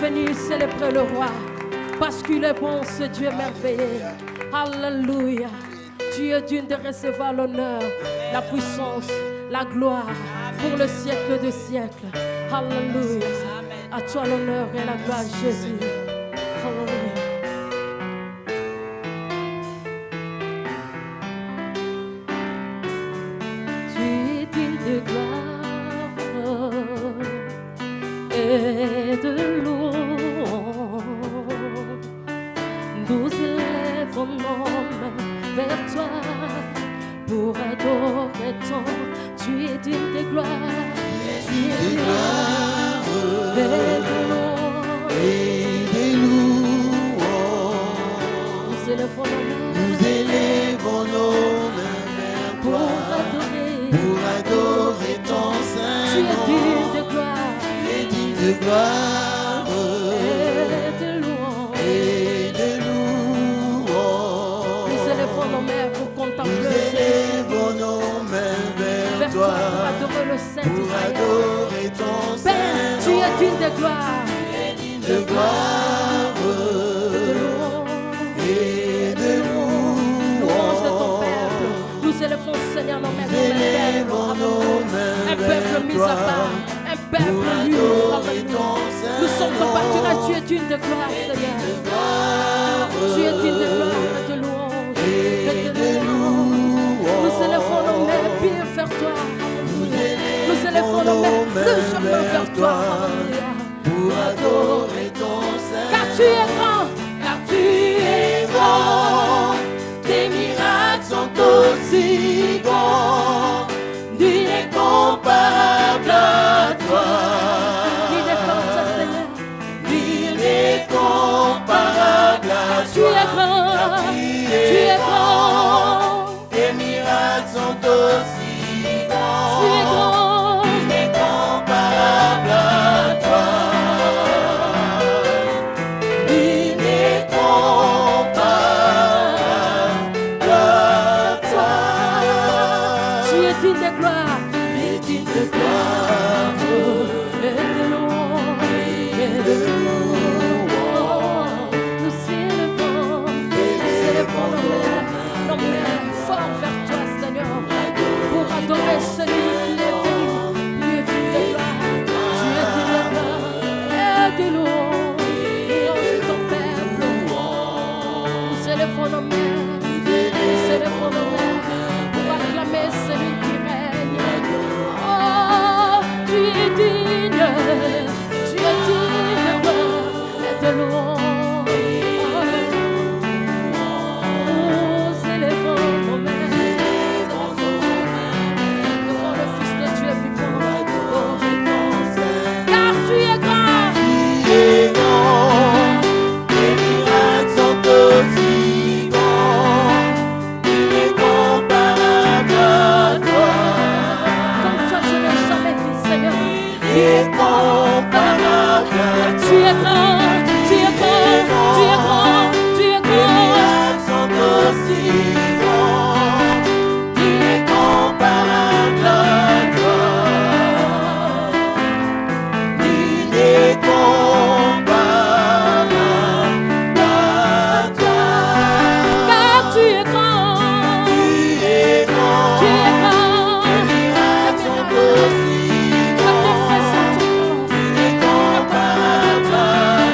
Venir célébrer le roi parce qu'il est bon, ce Dieu merveilleux. Alléluia. Tu es digne de recevoir l'honneur, la puissance, la gloire pour le siècle des siècles. Alléluia. À toi l'honneur et la gloire, Jésus. Alléluia. Tu es digne de gloire et de louange. Nous élèvons nos mains vers toi pour adorer ton. Tu es digne de gloire, tu es digne et de louange. Nous élèvons nos mains vers toi pour adorer ton Saint. Tu es digne de gloire, tu es digne de gloire. Pour adorer ton Saint. Père, tu es digne de gloire, de gloire et de louange de ton peuple. Nous élevons, Seigneur, nos mains un peuple mis à part, un peuple libre. Nous sommes combattus, tu es digne de gloire, Seigneur. Tu es digne de gloire et de louange et de louange. Nous élevons nos mains pires vers toi. Nous élevons nos mains, le chemin vers toi, pour adorer ton Saint. Car tu es grand, tes miracles sont aussi bons, nul n'est comparable à toi. Nul n'est comparable, Seigneur, nul n'est comparable à toi. Tu es grand, tu es grand, tes miracles sont aussi bons. Tu es grand. es digne de gloire. Tu es digne de gloire. Et de louange. Et de louange. Nous élevons nos mains fort vers toi, Seigneur, pour adorer celui qui est venu. Tu es digne de gloire. Tu es digne de gloire. Et de louange. Louange ton peuple. Nous élevons nos mains. Nous élevons nos mains pour acclamer celui qui règne. Oh, tu es digne. Tu es digne de gloire et de louange. Nous élevons nos mains devant le Fils de Dieu vivant. Car tu es grand. Tu es grand, tes miracles sont aussi grands. Tu es comparable à toi. Comme toi, je n'ai jamais vu, Seigneur. Tu es comparable à toi. Tu es grand, tu es grand, tu es grand, tu es Tes grand. miracles sont aussi grands. Tu es comparable à toi. Tu es comparable à toi. Car tu es grand, Tu es grand. tu es grand. Tes miracles sont aussi Tes grands. faits sont tout grands. Tu es comparable à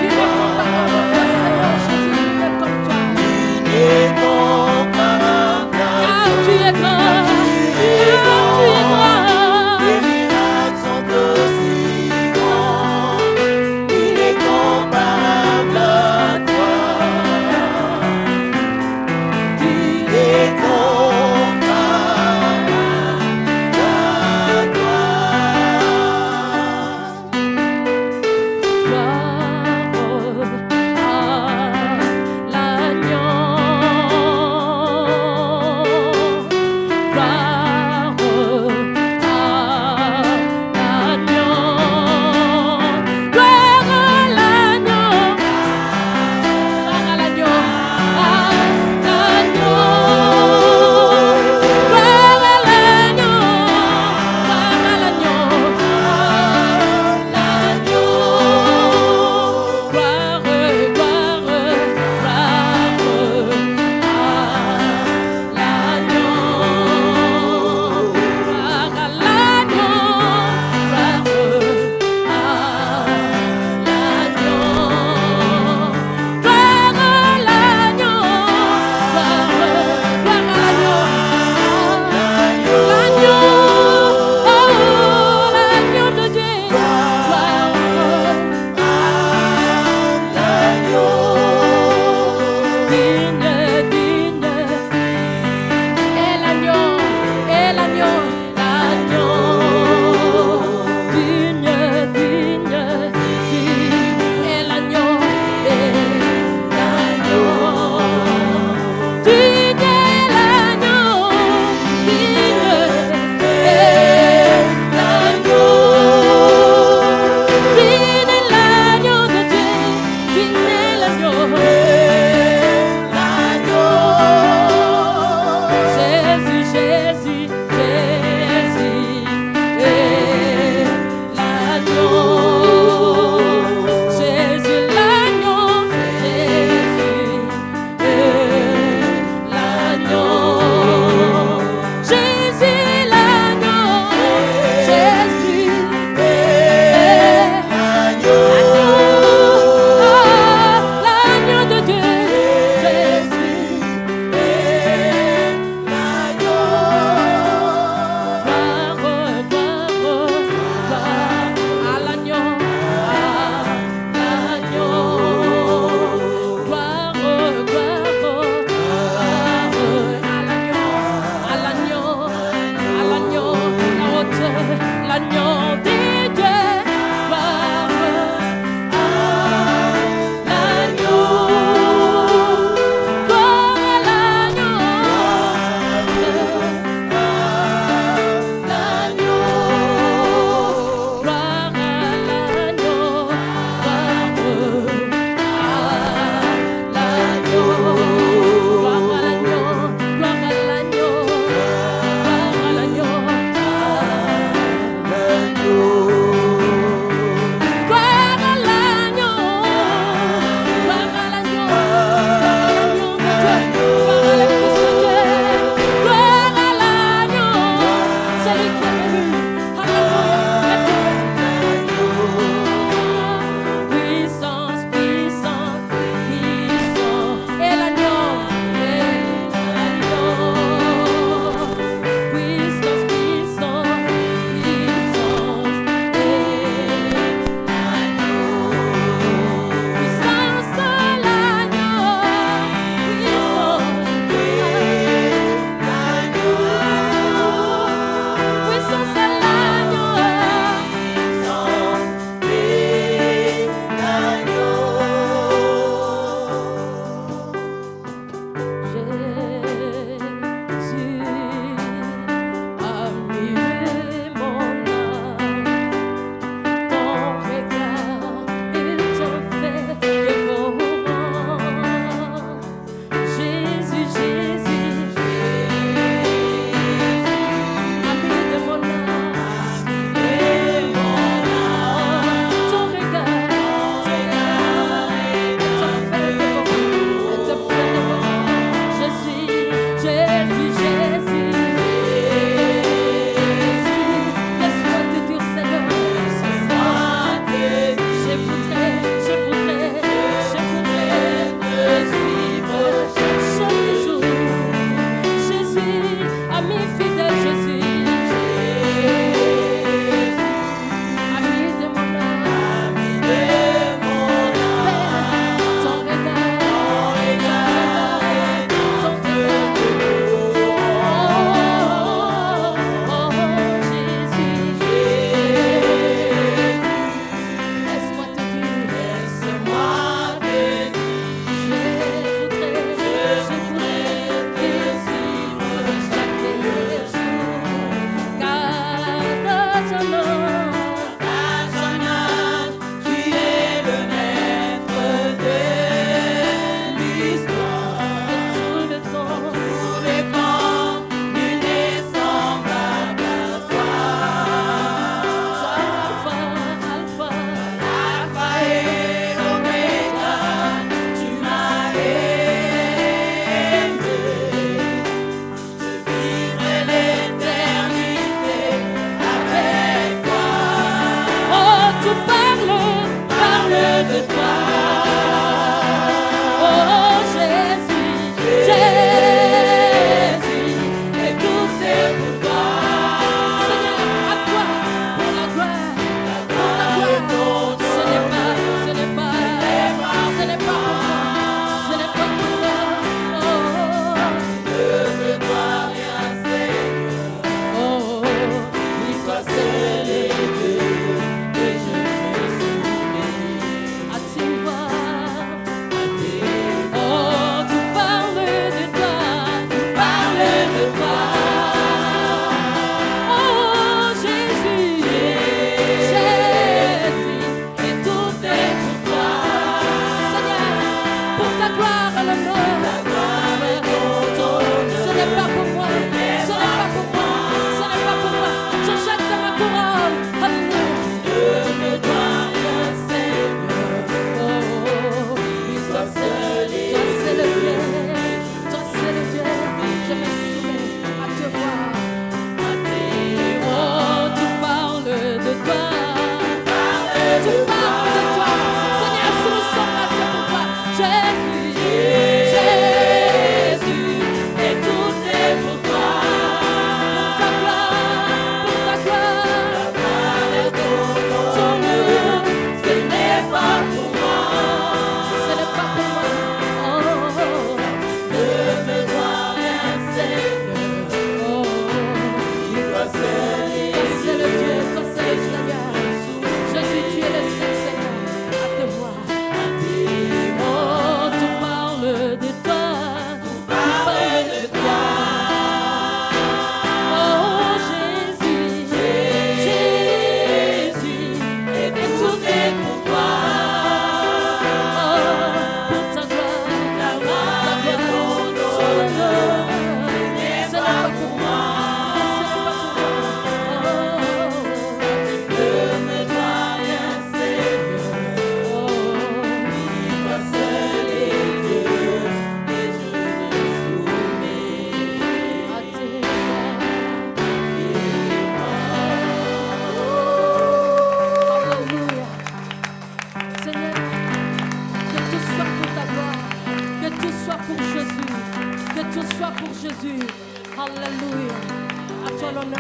l'honneur.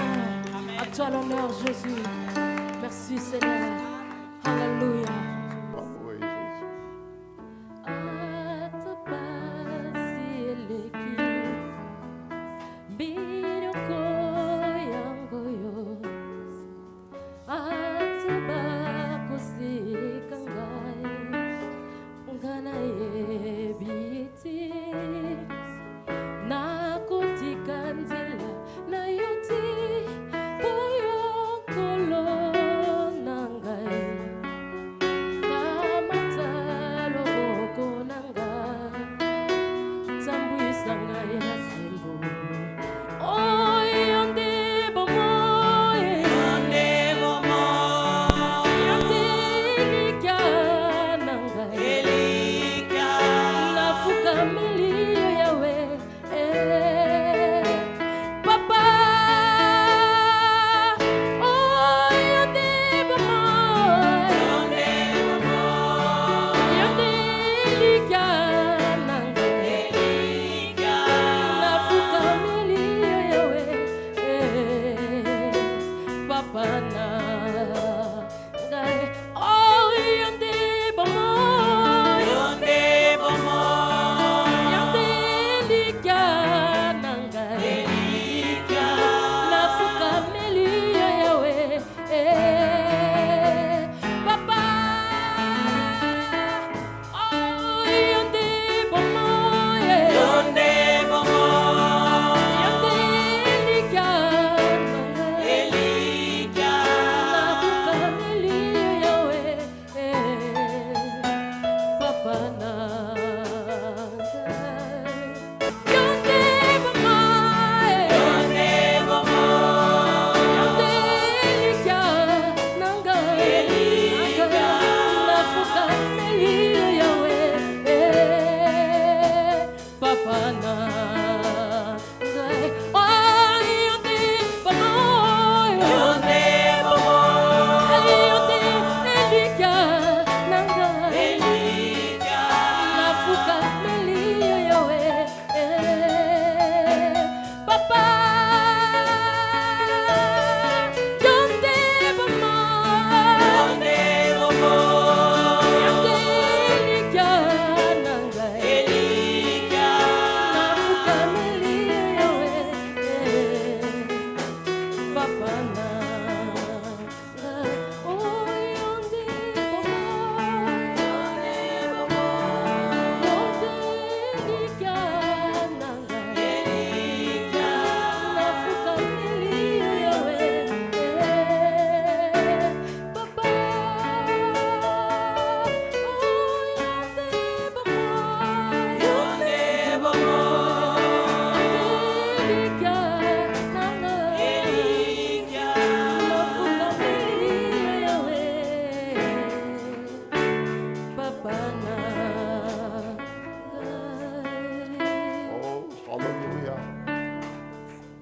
À toi l'honneur, Jésus. Merci Seigneur. Alléluia. Oui, Jésus.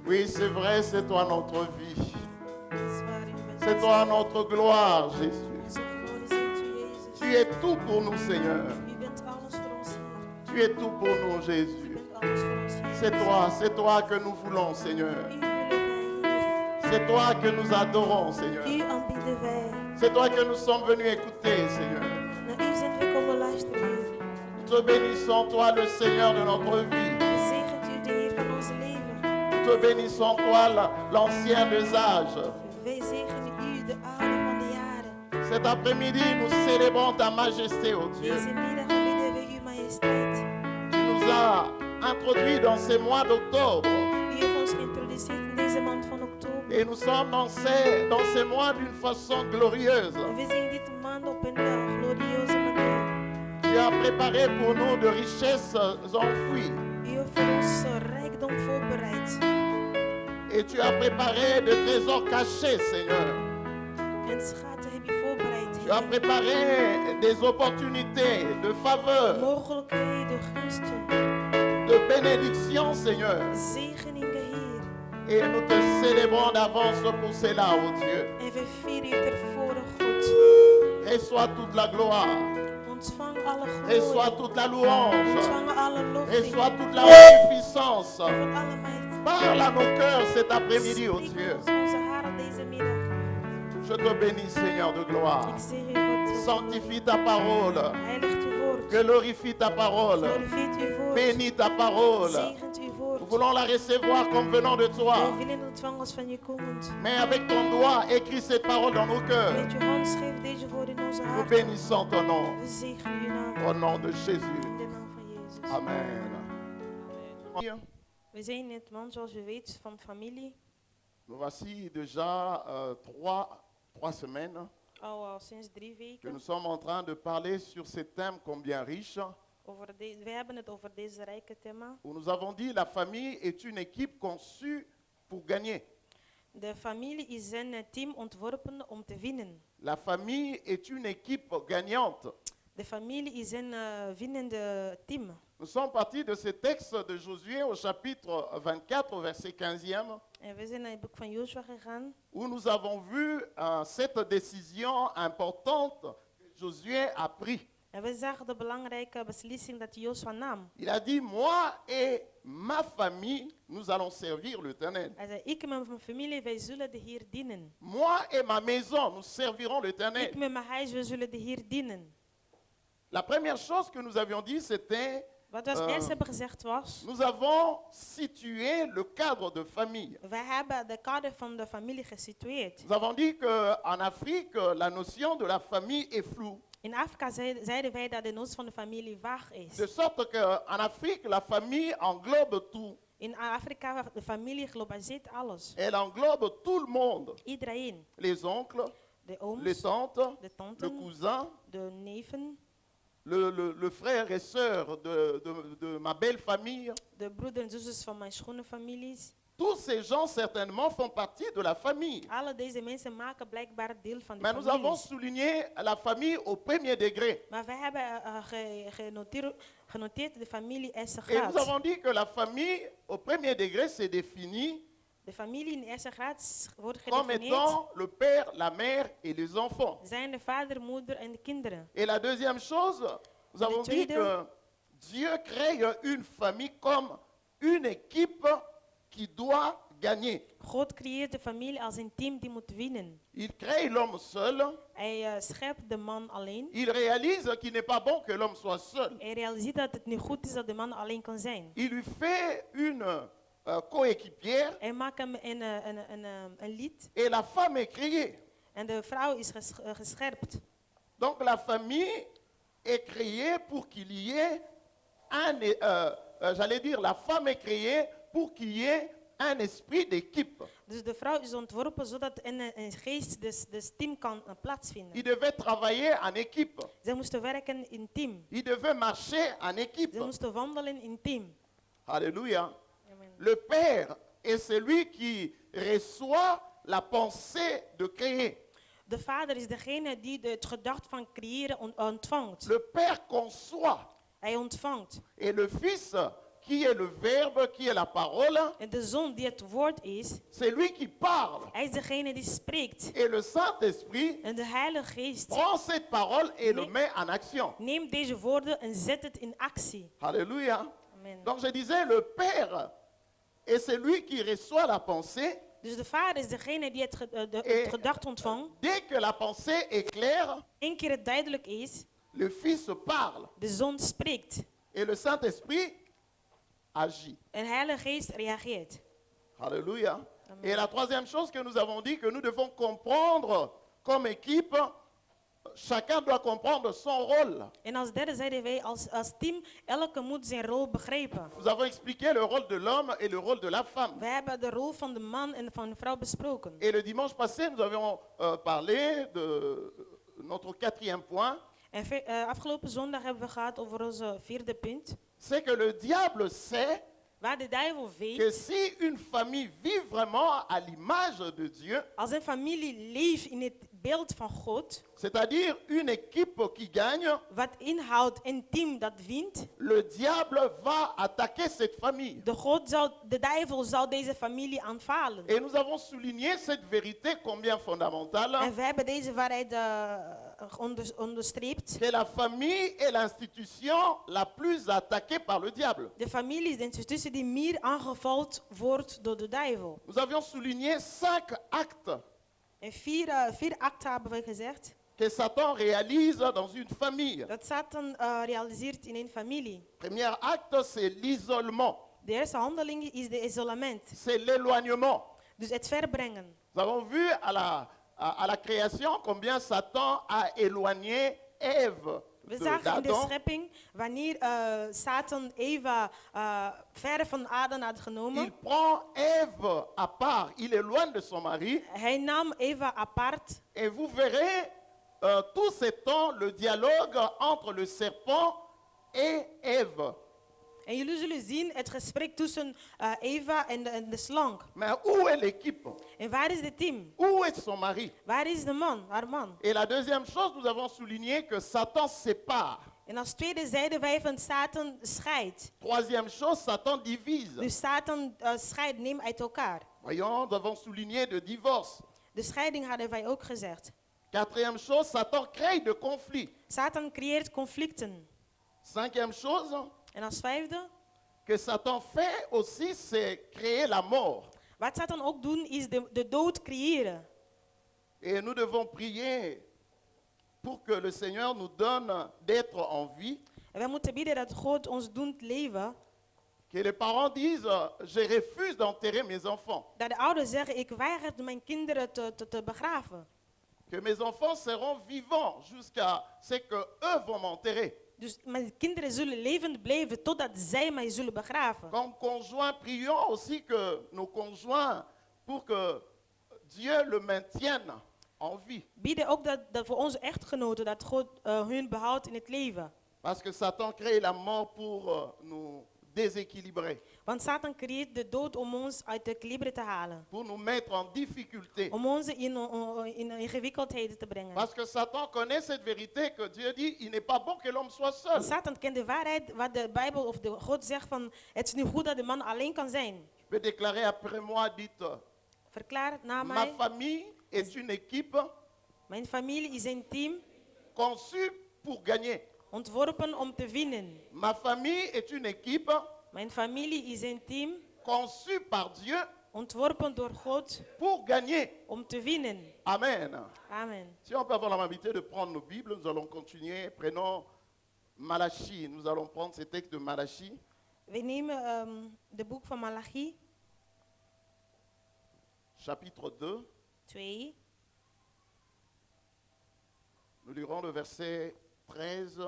Oui, c'est vrai, c'est toi notre vie. C'est toi notre gloire, Jésus. Tu es tout pour nous, Seigneur. Tu es tout pour nous, Jésus. C'est toi que nous voulons, Seigneur. C'est toi que nous adorons, Seigneur. C'est toi que nous sommes venus écouter, Seigneur. Nous te bénissons, toi, le Seigneur de notre vie. Nous te bénissons, toi, l'ancien des âges. Cet après-midi, nous célébrons ta majesté, ô Dieu. Tu nous as introduits dans ces mois d'octobre. Et nous sommes dans ces mois d'une façon glorieuse. Tu as préparé pour nous de richesses enfouies. Et tu as préparé de trésors cachés, Seigneur. Tu as préparé des opportunités de faveur, de bénédiction, Seigneur. Et nous te célébrons d'avance pour cela, ô Dieu. Reçois toute la gloire. Reçois toute la louange. Reçois toute la magnificence. Parle à nos cœurs cet après-midi, oh Spreek Dieu. ons onze hart deze middag. Je te bénis, Seigneur de gloire. Ik zeg u God, Sanctifie ta parole. heiligt uw woord. Glorifie ta parole. Glorifieert uw woord. Bénis ta parole. Zegent uw Nous woord. voulons la recevoir comme venant de toi. Wij willen ontvangen als van je komend. Mais avec ton doigt, écris cette parole dans nos cœurs. Met uw hand schreef deze woorden in onze Nous harten. bénissons ton nom. We zegenen uw naam. Au nom de Jésus. In de naam van Jezus. Amen. We zijn het man, zoals u weet, van familie. Nous voici déjà trois semaines Al sinds 3 que weken. nous sommes en train de parler sur ce thème combien riche, We hebben het over deze rijke thema. où nous avons dit la famille est une équipe conçue pour gagner. De familie is een team ontworpen om te winnen. La famille est une équipe gagnante. De familie is een winnende team. Nous sommes partis de ce texte de Josué au chapitre 24, au verset 15e, En we zijn naar het boek van Joshua gegaan. où nous avons vu cette décision importante que Josué a prise. En we zagen de belangrijke beslissing dat Joshua nam. Il a dit, moi et ma famille, nous allons servir l'Éternel. Hij zei, ik en mijn familie, wij zullen de Heer dienen. Moi et ma maison, nous servirons Ik l'Éternel. met mijn huis, we zullen de Heer dienen. La première chose que nous avions dit, c'était, Wat we als eerst hebben gezegd was, nous avons situé le cadre de famille. wij hebben de kader van de familie gesitueerd. Nous avons dit qu'en Afrique, la notion de la famille est floue. In Afrika zeiden wij dat de notie van de familie vaag is. De sorte qu'en Afrique, la famille englobe tout. In Afrika, de familie globaliseert alles. Elle englobe tout le monde. Iedereen. Les oncles, De ooms, les tantes, de le tanten, cousin, de neven, le frère et sœur de ma belle famille. de broeders en zusjes van mijn schone families. Tous ces gens certainement font partie de la famille. Alle deze mensen maken blijkbaar deel van de Mais nous avons familie. souligné la famille au premier degré. Maar wij hebben genoteerd de familie eerste Et nous graad. avons dit que la famille au premier degré s'est définie De familie in eerste graad wordt comme gedefinieerd. étant le père, la mère et les enfants. Zijn de vader, moeder en de kinderen. Et la deuxième chose, nous avons dit que Dieu crée une famille comme une équipe qui doit gagner. God creëert de familie als een team die moet winnen. Il crée l'homme seul. Hij schept de man alleen. Il réalise qu'il n'est pas bon que l'homme soit seul. Hij realiseert dat het niet goed is dat de man alleen kan zijn. Il lui fait une coéquipière Hij maakt hem een lied. et la femme est créée. En de vrouw is gescherpt. Donc la famille est créée pour qu'il y ait j'allais dire, la femme est créée pour qu'il y ait un esprit d'équipe. Dus de vrouw is ontworpen zodat een geest, dus team kan plaatsvinden. Il devait travailler en équipe. Ze moesten werken in team. Il devait marcher en équipe. Ze moesten wandelen in team. Alléluia. Amen. Le Père est celui qui reçoit la pensée de créer. De vader is degene die het gedacht van creëren ontvangt. Le Père conçoit. Hij ontvangt. Et le Fils, qui est le Verbe, qui est la parole, En de zoon die het woord is, c'est lui qui parle. hij is degene die spreekt. Et le Saint-Esprit En de Heilige Geest prend cette parole et le met en action. neemt deze woorden en zet het in actie. Alléluia. Amen. Donc je disais, le Père est celui qui reçoit la pensée. Dus de vader is degene die het gedacht ontvangt. Dès que la pensée est claire, Eén keer het duidelijk is, le Fils parle. de zoon spreekt. Et le Saint-Esprit agit. En de Heilige Geest reageert. Alléluia. Amen. Et la troisième chose que nous avons dit, que nous devons comprendre comme équipe, chacun doit comprendre son rôle. En als derde zeiden wij als team, elke moet zijn rol begrijpen. Nous avons expliqué le rôle de l'homme et le rôle de la femme. We hebben de rol van de man en van de vrouw besproken. Et le dimanche passé, nous avions parlé de notre quatrième point. En afgelopen zondag hebben we gehad over onze vierde punt. C'est que le diable sait Waar de duivel que weet, si une famille vit vraiment à l'image de Dieu, als een familie leeft in het beeld van God, c'est-à-dire une équipe qui gagne, wat inhoudt een team dat wint, le diable va attaquer cette famille. de duivel zal deze familie aanvallen. Et nous avons souligné cette vérité combien fondamentale. En we hebben deze waarheid onderstreept. que la famille est l'institution la plus attaquée par le diable. De familie is de institutie die meer aangevallen wordt door de duivel. Nous avions souligné 5 actes En vier acten hebben we gezegd. que Satan réalise dans une famille. Dat Satan realiseert in een familie. Premier acte, c'est l'isolement, De eerste handeling is de isolement. c'est l'éloignement. Dus het verbrengen. Nous avons vu à la création combien Satan a éloigné Ève We zagen in de d'Adam. schepping wanneer Satan Eva ver van Adam had genomen. Il prend Ève à part, il éloigne de son mari. Hij nam Eva apart. Et vous verrez tout ce temps le dialogue entre le serpent et Ève. En jullie zullen zien het gesprek tussen Eva en de slang. Mais où est l'équipe? En waar is het team? Où est son mari? Waar is de man, haar man? Et la deuxième chose, nous avons souligné que Satan sépare. En als tweede zeiden wij van Satan scheidt. Troisième chose, Satan divise. Dus Satan scheidt, neemt uit elkaar. Voyons, nous avons souligné le divorce. De scheiding hadden wij ook gezegd. Quatrième chose, Satan crée de conflits. Satan creëert conflicten. Cinquième chose En als vijfde, que Satan fait aussi, c'est créer la mort. wat Satan ook doet, is de dood creëren. Et nous devons prier pour que le Seigneur nous donne d'être en vie. En wij moeten bidden dat God ons doet leven. Que les parents disent, je refuse d'enterrer mes enfants. Dat de ouders zeggen, ik weiger mijn kinderen te begraven. Que mes enfants seront vivants jusqu'à ce que eux vont m'enterrer. Dus mijn kinderen zullen levend blijven totdat zij mij zullen begraven. Comme conjoints, prions aussi que nos conjoints, pour que Dieu le maintienne en vie. Bidden ook dat voor onze echtgenoten, dat God hun behoudt in het leven. Parce que Satan crée la mort pour nous déséquilibrer, Want Satan creëert de dood om ons uit de equilibre te halen. pour nous mettre en difficulté. Om ons in ingewikkeldheden te brengen. Parce que Satan connaît cette vérité que Dieu dit, il n'est pas bon que l'homme soit seul. Want Satan kent de waarheid wat de Bijbel of de God zegt van het is niet goed dat de man alleen kan zijn. Je peux déclarer après moi, dites, Verklaar na ma mij, famille est une équipe mijn familie is een team conçue pour gagner. ontworpen om te winnen. Ma famille est une équipe Mijn familie is een team conçue par Dieu ontworpen door God pour gagner. om te winnen. Amen. Amen. Si on peut avoir l'amabilité de prendre nos Bibles, nous allons continuer. Prenons Malachie. Nous allons prendre ce texte de Malachie. We nemen de boek van Malachi Chapitre 2. 2. Nous lirons le verset 13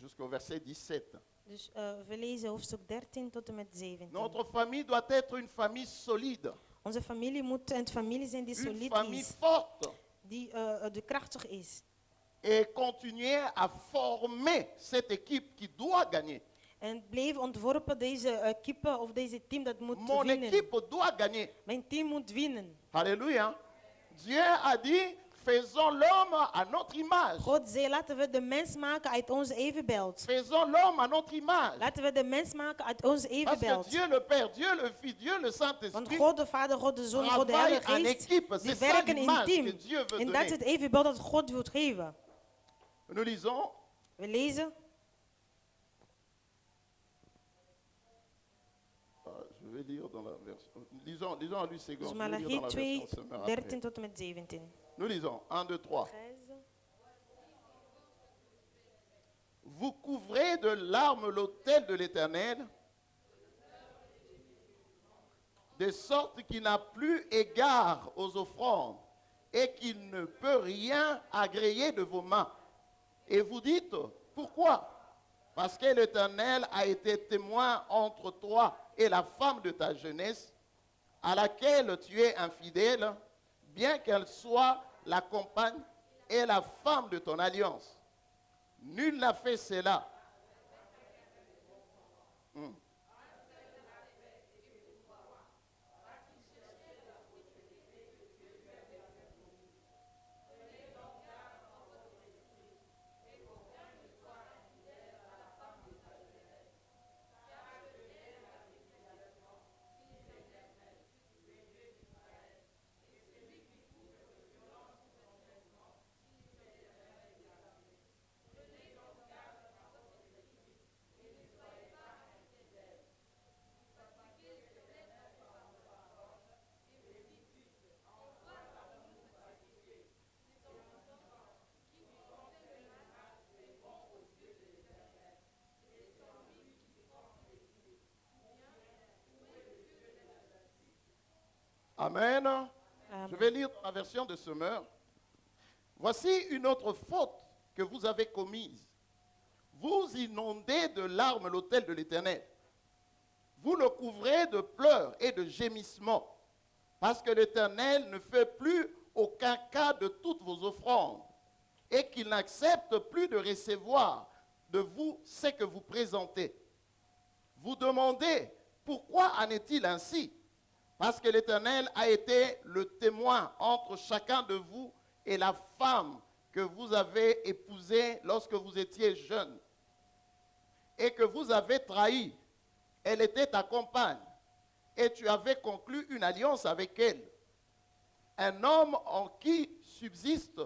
jusqu'au verset 17. Dus we lezen hoofdstuk 13 tot en met 17. Notre famille doit être une famille solide, Onze familie moet een familie zijn die une solide famille is, forte, die krachtig is. et continuer à former cette équipe qui doit gagner. En blijf ontworpen deze kippen of deze team dat moet Mon winnen. équipe doit gagner. Mijn team moet winnen. Alléluia. Dieu a dit, faisons l'homme à notre image. God zei, laten we de mens maken uit onze evenbeeld. Faisons l'homme à notre image. Laten we de mens maken uit onze Parce que evenbeeld. Dieu le Père, Dieu le Fils, Dieu le Want Saint-Esprit God de Vader, God de Zoon, God de travaille Heilige en Geest, équipe. die C'est ça werken in l'image team. que Dieu veut En dat is donner. het evenbeeld dat God wil geven. Nous lisons We lezen je vais lire dans la version. Lisons à lui dus secondes. Malachi 2, 13 tot en met 17. Nous lisons 1, 2, 3. Vous couvrez de larmes l'autel de l'Éternel, de sorte qu'il n'a plus égard aux offrandes et qu'il ne peut rien agréer de vos mains. Et vous dites, pourquoi? Parce que l'Éternel a été témoin entre toi et la femme de ta jeunesse, à laquelle tu es infidèle, bien qu'elle soit la compagne et la femme de ton alliance. Nul n'a fait cela. Amen. Amen. Je vais lire dans la version de Semeur. Voici une autre faute que vous avez commise. Vous inondez de larmes l'autel de l'Éternel. Vous le couvrez de pleurs et de gémissements, parce que l'Éternel ne fait plus aucun cas de toutes vos offrandes, et qu'il n'accepte plus de recevoir de vous ce que vous présentez. Vous demandez, pourquoi en est-il ainsi? Parce que l'Éternel a été le témoin entre chacun de vous et la femme que vous avez épousée lorsque vous étiez jeune, et que vous avez trahi. Elle était ta compagne, et tu avais conclu une alliance avec elle. Un homme en qui subsiste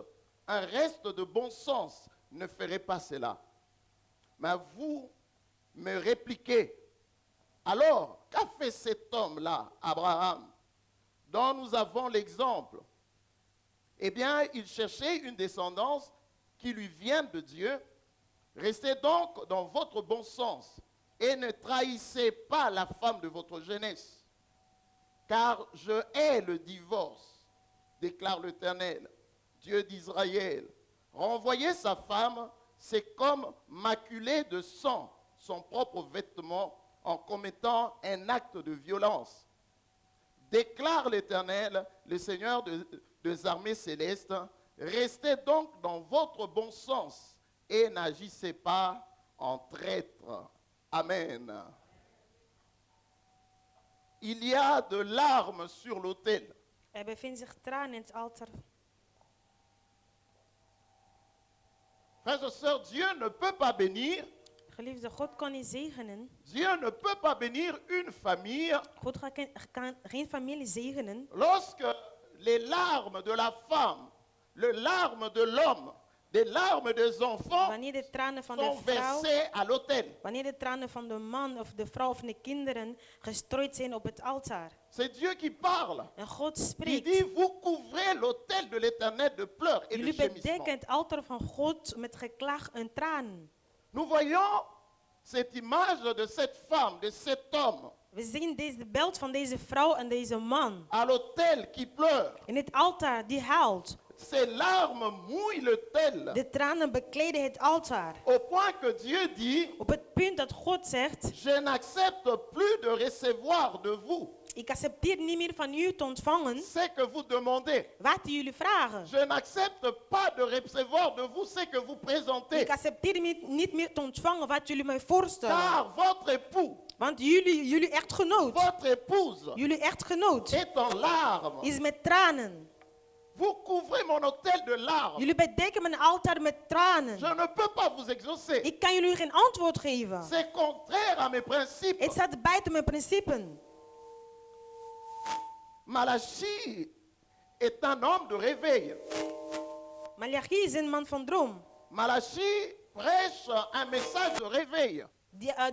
un reste de bon sens ne ferait pas cela. Mais vous me répliquez, alors qu'a fait cet homme-là, Abraham, dont nous avons l'exemple? Eh bien, il cherchait une descendance qui lui vienne de Dieu. Restez donc dans votre bon sens et ne trahissez pas la femme de votre jeunesse. Car je hais le divorce, déclare l'Éternel, Dieu d'Israël. Renvoyer sa femme, c'est comme maculer de sang son propre vêtement en commettant un acte de violence. Déclare l'Éternel, le Seigneur des armées célestes, restez donc dans votre bon sens et n'agissez pas en traître. Amen. Il y a de larmes sur l'autel. Bevinden zich tranen in het altaar. Frères et sœurs, Dieu ne peut pas bénir. Geliefde, God kan niet zegenen. Dieu ne peut pas bénir une famille God kan geen familie zegenen. lorsque les larmes de la femme, les larmes de l'homme, les larmes des enfants Wanneer de tranen van de sont vrouw, versées à l'autel. wanneer de tranen van de man of de vrouw of de kinderen gestrooid zijn op het altaar. C'est Dieu qui parle. En God Il spreekt. dit, vous couvrez l'autel de l'Éternel de pleurs et de Jullie gémissements. bedekken het altaar van God met geklag en tranen. Nous voyons cette image de cette femme, de cet homme We zien deze beeld van deze vrouw en deze man. à l'autel qui pleure. In het altaar die huilt. Ces larmes mouillent l'autel De tranen bekleden het altaar. au point que Dieu dit, Op het punt dat God zegt, je n'accepte plus de recevoir de vous ik accepteer niet meer van u te ontvangen ce que vous demandez. wat jullie vragen. Je n'accepte pas de recevoir de vous ce que vous présentez. Ik accepteer niet meer te ontvangen wat jullie mij voorstellen. Car votre époux, Want jullie echtgenoot, votre épouse jullie echtgenoot est en larmes. is met tranen. Vous couvrez mon autel de larmes. Jullie bedekken mijn altaar met tranen. Je ne peux pas vous exaucer. Ik kan jullie geen antwoord geven. C'est contraire à mes principes. Het staat buiten mijn principes. Malachie est un homme de réveil. Malachi is een man van droom. Malachie prêche un message de réveil.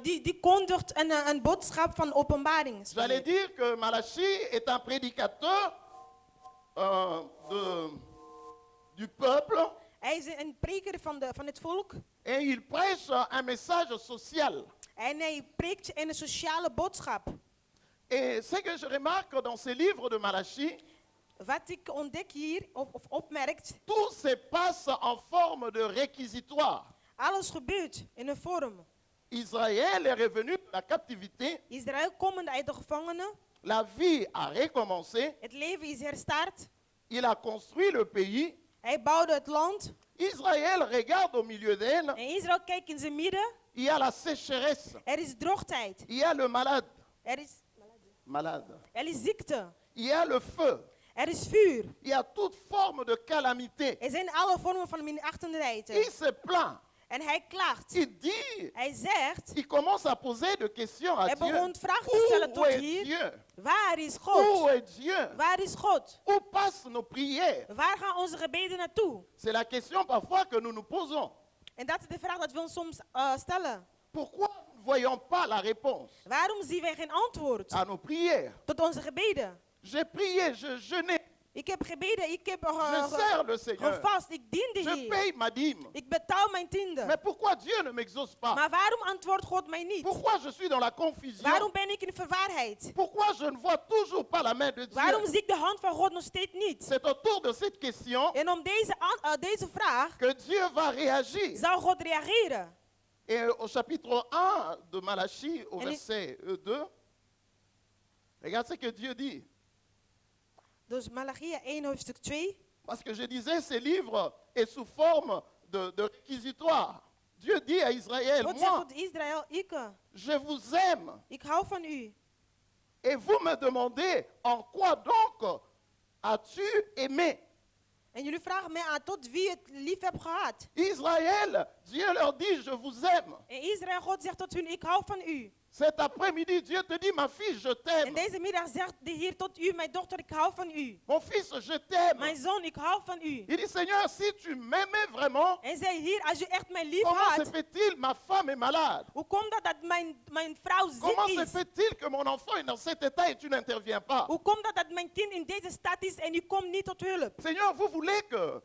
Die kondigt een boodschap van openbaring. J'allais dire que Malachie est un prédicateur du peuple Hij is een preker van het volk. et il prêche un message social. En hij preekt een sociale boodschap. Et ce que je remarque dans ces livres de Malachie, Wat ik ontdek hier, of opmerkt, tout se passe en forme de réquisitoire. alles gebeurt in een vorm. Israël est revenu de la captivité, Israël komende uit de gevangenen. la vie a recommencé, Het leven is herstart. il a construit le pays. Hij bouwde het land. Israël regarde au milieu d'elle, En Israël kijkt in zijn midden. il y a la sécheresse, Er is droogtijd. il y a le malade, Er is ziekte. il y a le feu, Er is vuur. il y a toute forme de calamité. Er zijn alle vormen van minachtenderheid. Il se plaint, En hij klaagt. il dit, Hij zegt, il commence à poser des questions à hij Dieu. begon vragen te stellen Où tot est hier. Dieu? Waar is Où God? est Dieu? Waar is God? Où passent nos prières? Waar gaan onze gebeden naartoe? C'est la question parfois que nous nous posons. En dat is de vraag dat we ons soms stellen. Pourquoi nous ne voyons pas la réponse Waarom zien wij geen antwoord à nos prières? tot onze gebeden? J'ai prié, je jeûnais. Ik heb gebeden, ik heb Je sers le Seigneur. gevast, ik dien de Je Heer. paye ma dîme. Ik betaal mijn tiende. Mais pourquoi Dieu ne m'exauce pas? Maar waarom antwoordt God mij niet? Pourquoi je suis dans la confusion? Waarom ben ik in verwarheid? Pourquoi je ne vois toujours pas la main de Waarom Dieu? zie ik de hand van God nog steeds niet? C'est autour de cette question En om deze vraag que Dieu va réagir. zal God reageren. Et au chapitre 1 de Malachie, au En ik- verset 2, regarde ce que Dieu dit. Dus Malachia 1 hoofdstuk 2. Parce que je disais, ce livre est sous forme de réquisitoire. Dieu dit à Israël, God zegt moi, tot Israël, je vous aime. ik hou van u. Et vous me demandez, en quoi donc as-tu aimé? En jullie vragen mij aan tot wie het lief heb gehad. Israël, Dieu leur dit, je vous aime. En Israël, God zegt tot hun, ik hou van u. Cet après-midi, Dieu te dit, ma fille, je En t'aime. deze middag zegt de Heer tot u, mijn dochter, ik hou van u. Mon fils, je t'aime. Mijn zoon, ik hou van u. Il dit, Seigneur, si tu m'aimais vraiment, En zei, Heer, als u echt mij lief comment se had, fait-il, ma femme est malade? hoe komt dat dat mijn vrouw Comment ziek se is? fait-il que mon enfant est dans cet état et tu n'interviens pas? Hoe komt dat dat mijn kind in deze staat is en u komt niet tot hulp? Seigneur, vous voulez que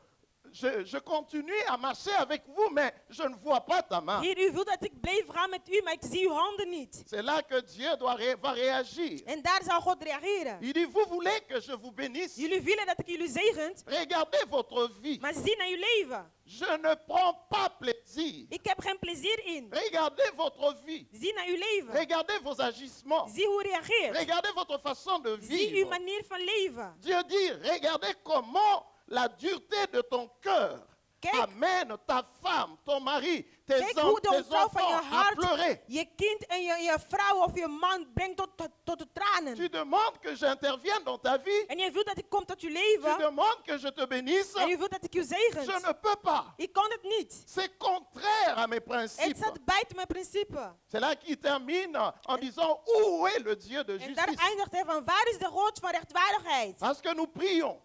je continue à marcher avec vous, mais je ne vois pas ta main. Heer, u wilt dat ik blijf gaan met u, maar ik zie uw handen niet. C'est là que Dieu va réagir. En daar zal God reageren. Il dit, vous voulez que je vous bénisse? Jullie willen dat ik jullie zegent, Regardez votre vie. maar zie naar uw leven. Je ne prends pas plaisir. Ik heb geen plezier in. Regardez votre vie. Zie naar uw leven. Regardez vos agissements. Zie hoe u reageert. Regardez votre façon de Zie uw vivre. manier van leven. Dieu dit, regardez comment la dureté de ton cœur Kijk. amène ta femme, ton mari, tes Kijk hoe de ontrouw van je enfants à hart pleurer. je kind en je vrouw of je man brengt tot de tranen. Tu demandes que j'intervienne dans ta vie. En je wilt dat ik kom tot je Tu leven. demandes que je te bénisse. En je wilt dat ik je Je zegent. ne peux pas. Ik kan het niet. C'est contraire à mes Het principes. staat buiten mijn principe. C'est là qu'il termine en disant, où est le Dieu de En daar justice? eindigt hij van, waar is de God van rechtvaardigheid? Parce que nous prions,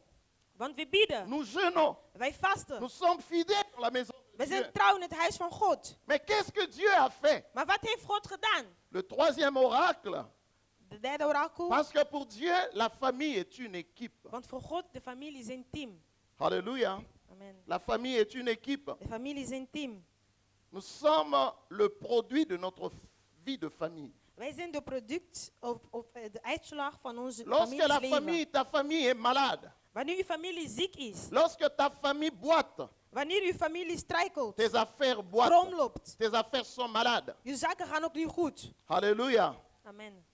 Want we bieden, nous jeûnons, wij vasten. nous sommes fidèles dans la maison de We Dieu. zijn trouw in het huis van God. Mais qu'est-ce que Dieu a fait? Maar wat heeft God gedaan? Le troisième oracle. De derde orakel. Parce que pour Dieu, la famille est une équipe. Want voor God, de familie is een team. Alléluia. Amen. La famille est une équipe. De familie is een team. Nous sommes le produit de notre vie de famille. Wij zijn de product of de uitslag van onze Lorsque la familieleven. ta famille est malade, Wanneer uw familie ziek is. lorsque ta famille boite, Wanneer uw familie struikelt. tes affaires boitent, Kromloopt. tes affaires sont malades. Uw zaken gaan ook niet goed. Alléluia. Amen.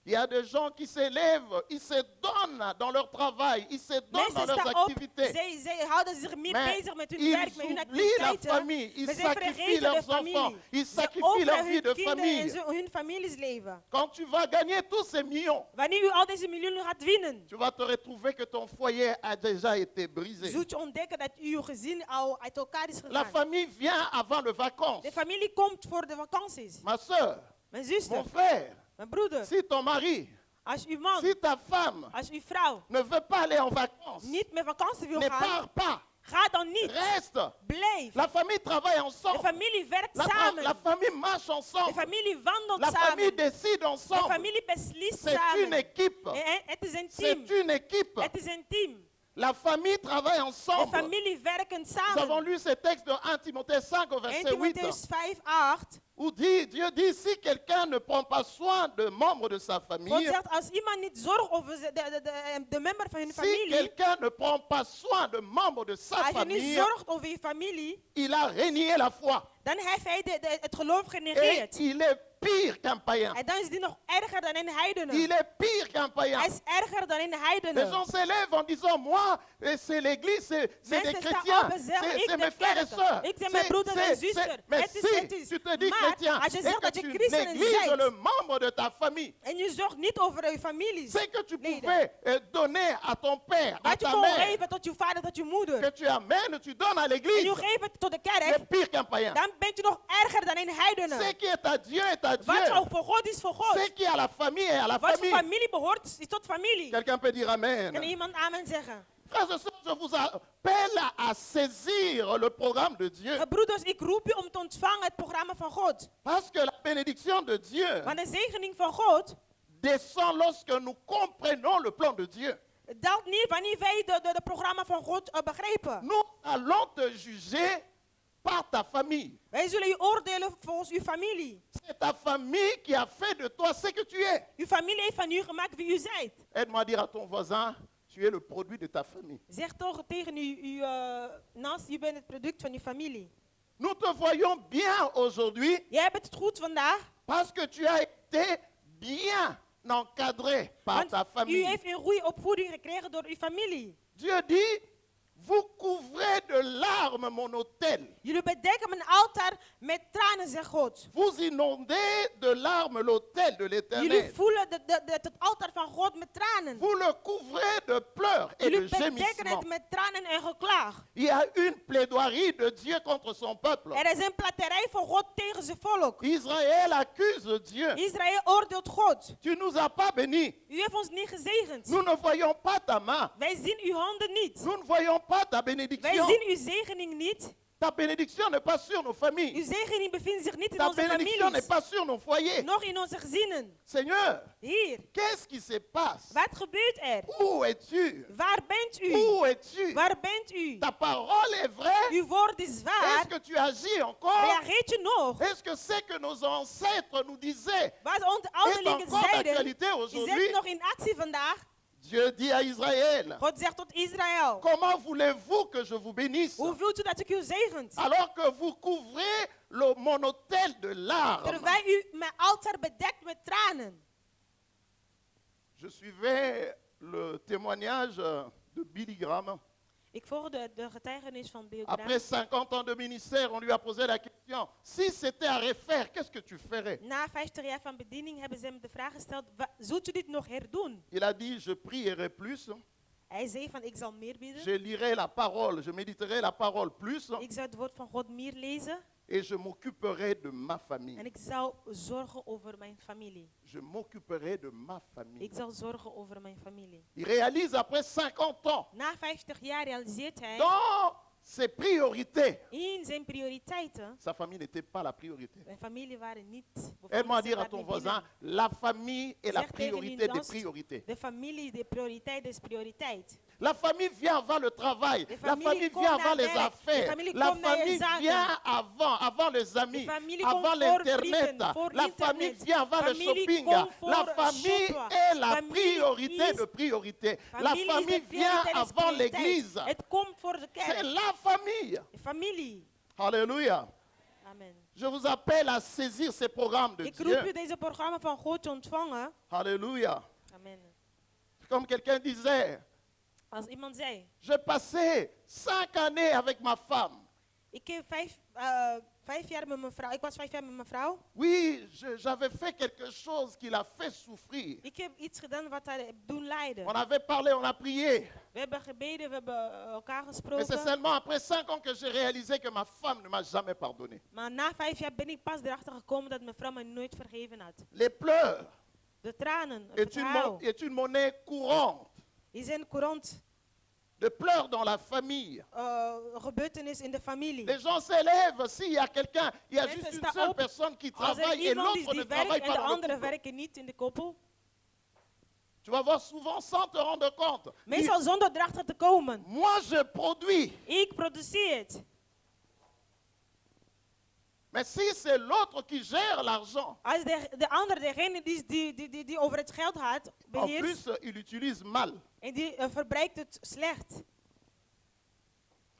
Il y a des gens qui s'élèvent, ils se donnent dans leur travail, ils se donnent dans Mensen leurs staan op. activités. Zij houden zich meer Mais bezig met hun ils werk, met hun oublient la activiteiten. famille, ils Maar zij sacrifient vergeten de leurs enfants, familie. ils Ze sacrifient leur offeren vie de hun kinderen en famille. hun familiesleven. Quand tu vas gagner tous ces millions, Wanneer u al deze miljoenen gaat winnen, tu vas te retrouver que ton foyer a déjà été brisé. zult je ontdekken dat uw gezin al uit elkaar is La gegaan. famille vient avant les vacances. De familie komt voor de vakanties. Ma soeur, Mijn zuster, mon frère, mijn broeder, si ton mari, als uw man, si ta femme als uw vrouw ne veut pas aller en vacances, niet met vakantie wil ne gaan, pars pas, ga dan niet. reste. Blijf. La famille travaille De ensemble. familie werkt La samen. famille marche De ensemble. familie wandelt La famille samen. décide De ensemble. familie beslist C'est une samen. équipe. Het is een C'est team. une équipe. Het is een team. La famille travaille De ensemble. familie werken Nous avons samen. lu ce texte de 1 Timothée 5 au 1 verset 8. Timotheus 5:8. Où Dieu dit, si quelqu'un ne prend pas soin de membres de sa God famille, zegt, als iemand niet zorgt over de member van hun si familie, quelqu'un ne prend pas soin de membres de sa als je niet famille, zorgt over je familie, il a renié la foi. dan heeft hij het geloof Et genegeerd. il est pire qu'un païen. En dan is die nog erger dan een heidene. Il est pire qu'un païen. Hij is erger dan een Les heidene. gens s'élèvent en disant, moi, c'est l'église, c'est des Mensen staan chrétiens, op en zeggen, c'est ik mes ben frères et kerk. sœurs. Ik ben mijn broeder en zuster. Mais Het is, si het is. tu te dis Maar chrétien als je et zegt que dat je tu christen négliges bent, le membre de ta famille, en je zorgt niet over je familie, c'est que tu leden. pouvais donner à ton père, à dat je ta kon mère, geven tot je vader, tot je moeder, que tu amènes, tu donnes à en l'église, je geeft het tot de c'est kerk, pire qu'un païen. dan ben je nog erger dan een Ce heidene. qui est à Dieu est à Wat Dieu. zo voor God is voor God. Ce qui est à la famille est à la Wat voor famille. familie behoort, is tot familie. Quelqu'un peut dire Amen. Kan iemand amen zeggen? Frères et sœurs, je vous appelle à saisir le programme de Dieu. Broeders, ik roep u om te ontvangen het programma van God. Parce que la bénédiction de Dieu Want de zegening van God, descend lorsque nous comprenons le plan de Dieu. daalt neer wanneer wij de programma van God begrijpen. Nous allons te juger par ta famille. Wij zullen u oordelen volgens uw familie. C'est ta famille qui a fait de toi ce que tu es. Uw familie heeft van u gemaakt wie u zijt. Aide-moi à dire à ton voisin, tu es le produit de ta famille. Zeg toch tegen uw naast, u bent het product van uw familie. Nous te voyons bien aujourd'hui Jij hebt het goed vandaag, parce que tu as été bien encadré par ta want u famille. heeft een goede opvoeding gekregen door uw familie. Dieu dit, vous couvrez de larmes mon autel. Jullie bedekken mijn altaar met tranen, zegt God. Vous inondez de larmes l'autel de Jullie l'Éternel. voelen het altaar van God met tranen. Vous le couvrez de pleurs et de Jullie bedekken gémissements. het met tranen en geklaag. Il y a une plaidoirie de Dieu contre son peuple. Er is een platterij van God tegen zijn volk. Israël accuse Dieu. Israël oordeelt God. Tu nous as pas bénis. U heeft ons niet gezegend. Nous ne voyons pas ta main. Wij zien uw handen niet. Nous ne voyons pas ta Wij bénédiction. zien uw zegening niet. Ta bénédiction n'est pas sur nos Uw familles. zegening bevindt zich niet in Ta onze bénédiction n'est families. pas sur nos foyers. Nog in onze gezinnen. Seigneur, Hier. qu'est-ce qui se passe? Wat gebeurt er? Où es-tu? Waar bent u? Où es-tu? Waar bent u? Ta parole est vraie. Uw woord is Est-ce waar. que tu agis encore? Reageert je nog? Est-ce que c'est que nos ancêtres nous disaient Wat onze est ouderlingen encore zeiden, d'actualité is aujourd'hui? het nog in actie vandaag. Dieu dit à Israël, God zegt tot Israël. comment voulez-vous que je vous bénisse Hoe wilt u dat ik u zegent? alors que vous couvrez mon autel de larmes? Terwijl u mijn altaar bedekt met tranen. Je suivais le témoignage de Billy Graham. Ik volgde de getuigenis van Bill Après Graham. 50 ans de ministère, on lui a posé la question, si c'était à refaire, qu'est-ce que tu ferais? Na 50 jaar van bediening hebben ze hem de vraag gesteld, zult u dit nog herdoen? Il a dit, je prierai plus, Hij zei van, ik zal meer bidden. je lirai la parole, je méditerai la parole plus, Ik zou het woord van God meer lezen. et je m'occuperai de ma famille. En ik zou zorgen over mijn familie. Je m'occuperai de ma famille. Ik zal zorgen over mijn familie. Il réalise après 50 ans, Na 50 jaar realiseert hij dans ses priorités, in zijn prioriteiten, sa famille n'était pas la priorité. mijn familie waren niet. Aide-moi à ze dire à waren ton niet voisin, binnen. la famille est la Zeg tegen priorité die des naast, priorités. de familie is de prioriteit des prioriteit. La famille vient avant le travail. De La familie famille komt vient na avant les werk. De affaires. familie La komt na je famille zaken. vient avant les amis, De familie avant komt voor l'Internet. vrienden, voor La internet. famille vient avant le Familie shopping. komt voor La famille shoppen. est la Familie priorité is- de priorité. La Familie is de famille vient prioriteit des avant prioriteit. l'église. Het komt voor de C'est kerk. la famille. De familie. Alléluia. Amen. Je vous appelle à saisir ces programmes de Ik roep u Dieu. deze programma van God te ontvangen. Alléluia. Amen. Comme quelqu'un disait, Als iemand zei, j'ai passé 5 années avec ma femme. ik heb 5 jaar met mijn vrouw. Ik was 5 jaar met mijn vrouw. Oui, j'avais fait quelque chose qui l'a fait souffrir. Ik heb iets gedaan wat haar doen lijden. On avait parlé, on a prié. We hebben gebeden, we hebben elkaar Mais c'est gesproken. seulement après 5 ans que j'ai réalisé que ma femme ne m'a jamais pardonné. Maar na 5 jaar ben ik pas erachter gekomen dat mijn vrouw me nooit vergeven had. Les pleurs De tranen, het est verhaal, est une monnaie courante. is een courant De pleurs dans la famille. gebeurtenis in de familie. Les gens s'élèvent s'il y a quelqu'un, il y a Mensen juste une staan seule op personne qui Als er travaille et iemand is l'autre ne die travaille werkt en pas de dans le anderen couple. werken niet in de koppel. Tu vas voir souvent sans te rendre compte. Meestal zonder erachter te komen. Moi, je produis. Ik produceer het. Mais si c'est l'autre qui gère l'argent, Als de ander degene die over het geld had, en beheerst, plus, il utilise mal. en die verbruikt het slecht.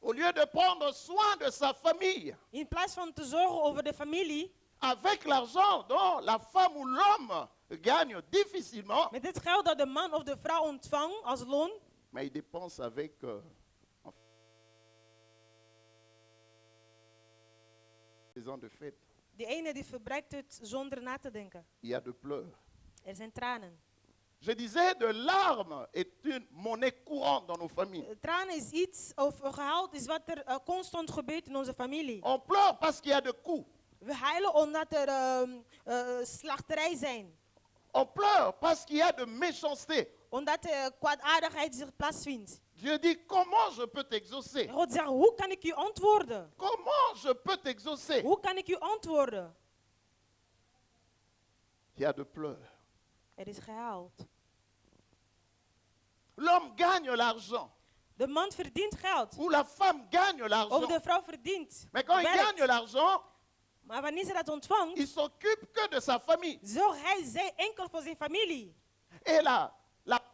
Au lieu de prendre soin de sa famille, In plaats van te zorgen over de familie, avec l'argent dont la femme ou l'homme gagne difficilement, met dit geld dat de man of de vrouw ontvangt als loon, mais il dépense avec les ans de fête. die ene die verbruikt het zonder na te denken. Il y a de pleurs. Er zijn tranen. Je disais, de larmes est une monnaie courante dans nos familles. Tranen is iets, of gehaald is wat er constant gebeurt in onze familie. On pleure parce qu'il y a de coups. We huilen omdat er slachterij zijn. On pleure parce qu'il y a de méchanceté. Omdat er kwaadaardigheid zich plaatsvindt. Dieu dit, comment je peux t'exaucer? God zegt, hoe kan ik u antwoorden? Comment je peux t'exaucer? Hoe kan ik u antwoorden? Il y a de pleurs. Er is gehuild. l'homme gagne l'argent, De man verdient geld. ou la femme gagne Of l'argent, de vrouw verdient. mais quand il werkt. gagne l'argent, Maar wanneer ze dat ontvangt, il s'occupe que de sa famille. zorgt zij enkel voor zijn familie. Et la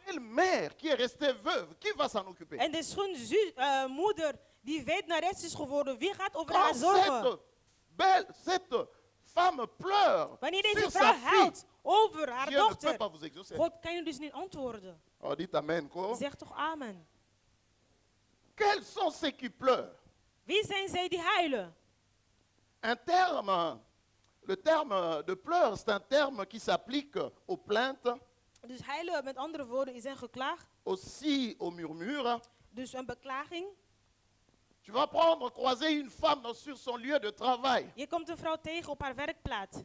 belle-mère qui est restée veuve, qui va s'en occuper? En de schoonmoeder die weduwnares is geworden, wie gaat over haar Quand zorgen? cette femme pleure Wanneer sur deze sa vrouw fille, huilt over haar Dieu ne peut dochter, pas vous exaucer. God kan je dus niet antwoorden. Oh, dites amen, quoi. Zeg toch amen. Quels sont ceux qui pleurent? Wie zijn zij die huilen? Le terme de pleurs, c'est un terme qui s'applique aux plaintes, Dus huilen, met andere woorden, is een geklaag. aussi aux murmures. Dus een beklaging. Tu vas croiser une femme sur son lieu de travail. Je komt een vrouw tegen op haar werkplaats.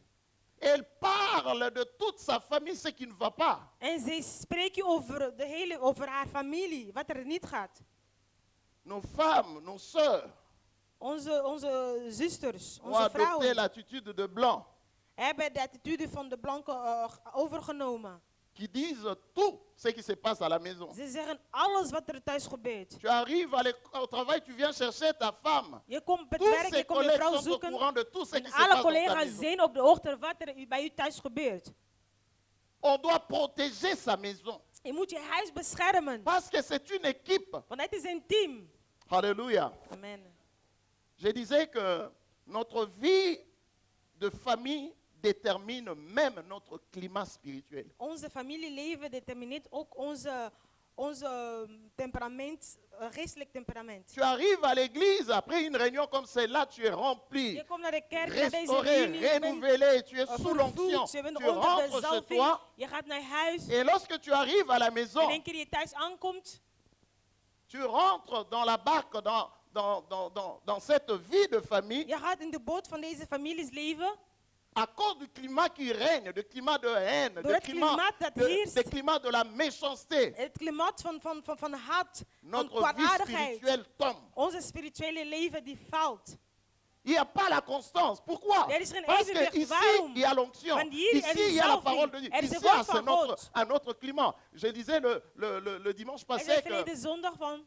Elle parle de toute sa famille, ce qui ne va pas. En zij spreekt je over haar familie, wat er niet gaat. Nos femmes, nos sœurs Onze zusters, ont onze adopté vrouwen, l'attitude de blanc, hebben de attitude van de blanken overgenomen. qui disent tout ce qui se passe à la maison. Ze zeggen alles wat er thuis gebeurt. Tu arrives au travail, tu viens chercher ta femme. Je komt op het Tous werk, ses je komt je collègues vrouw sont au zoeken. courant de tout ce qui En se alle passe dans ta collega's maison. zijn op de hoogte wat er bij u thuis gebeurt. On doit protéger sa maison. Je moet je huis beschermen. Parce que c'est une équipe. Want het is een team. Alléluia. Amen. Je disais que notre vie de famille détermine même notre climat spirituel. Onze familieleven determineert ook onze temperament, geestelijk temperament. Tu arrives à l'église, après une réunion comme celle-là, tu es rempli, Je komt naar de kerk, naar deze restauré, reunie, je bent renouvelé, tu es sous l'onction. vervoed, je bent Tu onder de rentres chez zalving, toi, je gaat naar huis. et lorsque tu arrives à la En maison, één keer je thuis aankomt, tu rentres dans la barque, dans cette vie de famille, je gaat in de boot van deze families leven. à cause du climat qui règne, du climat de haine, Door du het climat klimaat dat de, heerst. du climat de la méchanceté. Het klimaat van haat, van Notre vie kwaadaardigheid. spirituelle tombe. Onze spirituele leven die valt. Il n'y a pas la constance. Pourquoi? Er is geen Parce evenwicht. que ici, Waarom? il y a l'onction. Want hier Ici, er is il y a la zalving. parole de Dieu. Er is Ici, het woord c'est van God. un autre climat. Je disais le dimanche En passé de que verleden zondag van.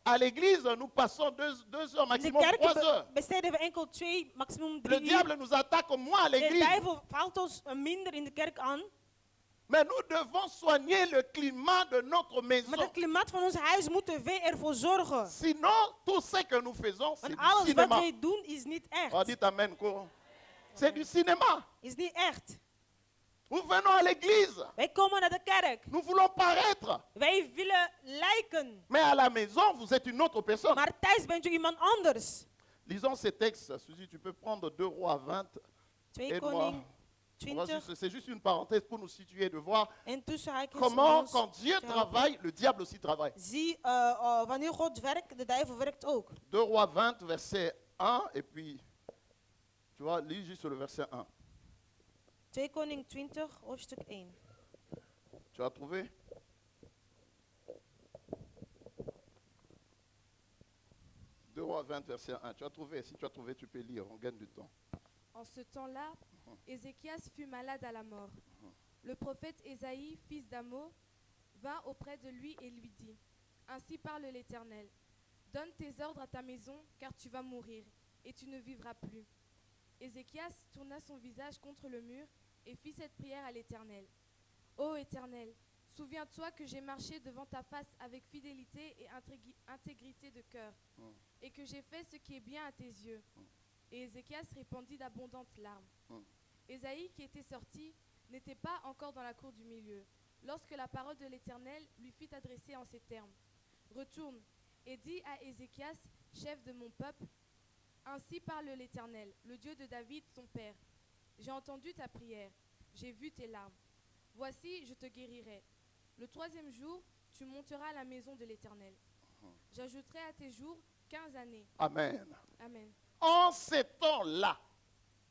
à l'église, nous passons 2 heures, In de maximum 3 kerk heures. besteden we enkel 2, maximum Le 3 uur. diable nous attaque moins à De l'église. duivel valt ons minder in de kerk aan. Mais nous devons soigner le climat de notre maison. Maar het klimaat van ons huis moeten we ervoor zorgen. Sinon, tout ce que nous faisons, c'est Want du alles wat cinéma. wij doen is niet Oh, echt. dites amen, quoi. C'est du cinéma. Is niet echt. Nous venons à l'église. Wij komen naar de kerk. Nous voulons paraître. Wij willen lijken. Mais à la maison, vous êtes une autre personne. Maar thuis bent u iemand anders. Lisons ces textes. Suzy, tu peux prendre 2 Rois 20. 2 Aide-moi. Koning On va 20. C'est juste une parenthèse pour nous situer, de voir En tussen haakjes comment, ons quand Dieu te helpen. travaille, le diable aussi travaille. Zie, wanneer God werkt, de duivel werkt ook. 2 Rois 20, verset 1, et puis, tu vois, lis juste le verset 1. 2 Koning 20, hoofdstuk 1. Tu as trouvé? Deux Rois 20, verset 1. Tu as trouvé? Si tu as trouvé, tu peux lire, on gagne du temps. En ce temps-là, Ézéchias fut malade à la mort. Le prophète Ésaïe, fils d'Amo, vint auprès de lui et lui dit, « Ainsi parle l'Éternel, donne tes ordres à ta maison, car tu vas mourir, et tu ne vivras plus. » Ézéchias tourna son visage contre le mur et fit cette prière à l'Éternel. « Ô Éternel, souviens-toi que j'ai marché devant ta face avec fidélité et intégrité de cœur, et que j'ai fait ce qui est bien à tes yeux. » Et Ézéchias répandit d'abondantes larmes. Ésaïe, qui était sorti, n'était pas encore dans la cour du milieu, lorsque la parole de l'Éternel lui fut adressée en ces termes. « Retourne et dis à Ézéchias, chef de mon peuple, ainsi parle l'Éternel, le Dieu de David, ton père. J'ai entendu ta prière, j'ai vu tes larmes. Voici, je te guérirai. Le 3e jour, tu monteras à la maison de l'Éternel. J'ajouterai à tes jours 15 années. Amen. Amen. En ces temps-là,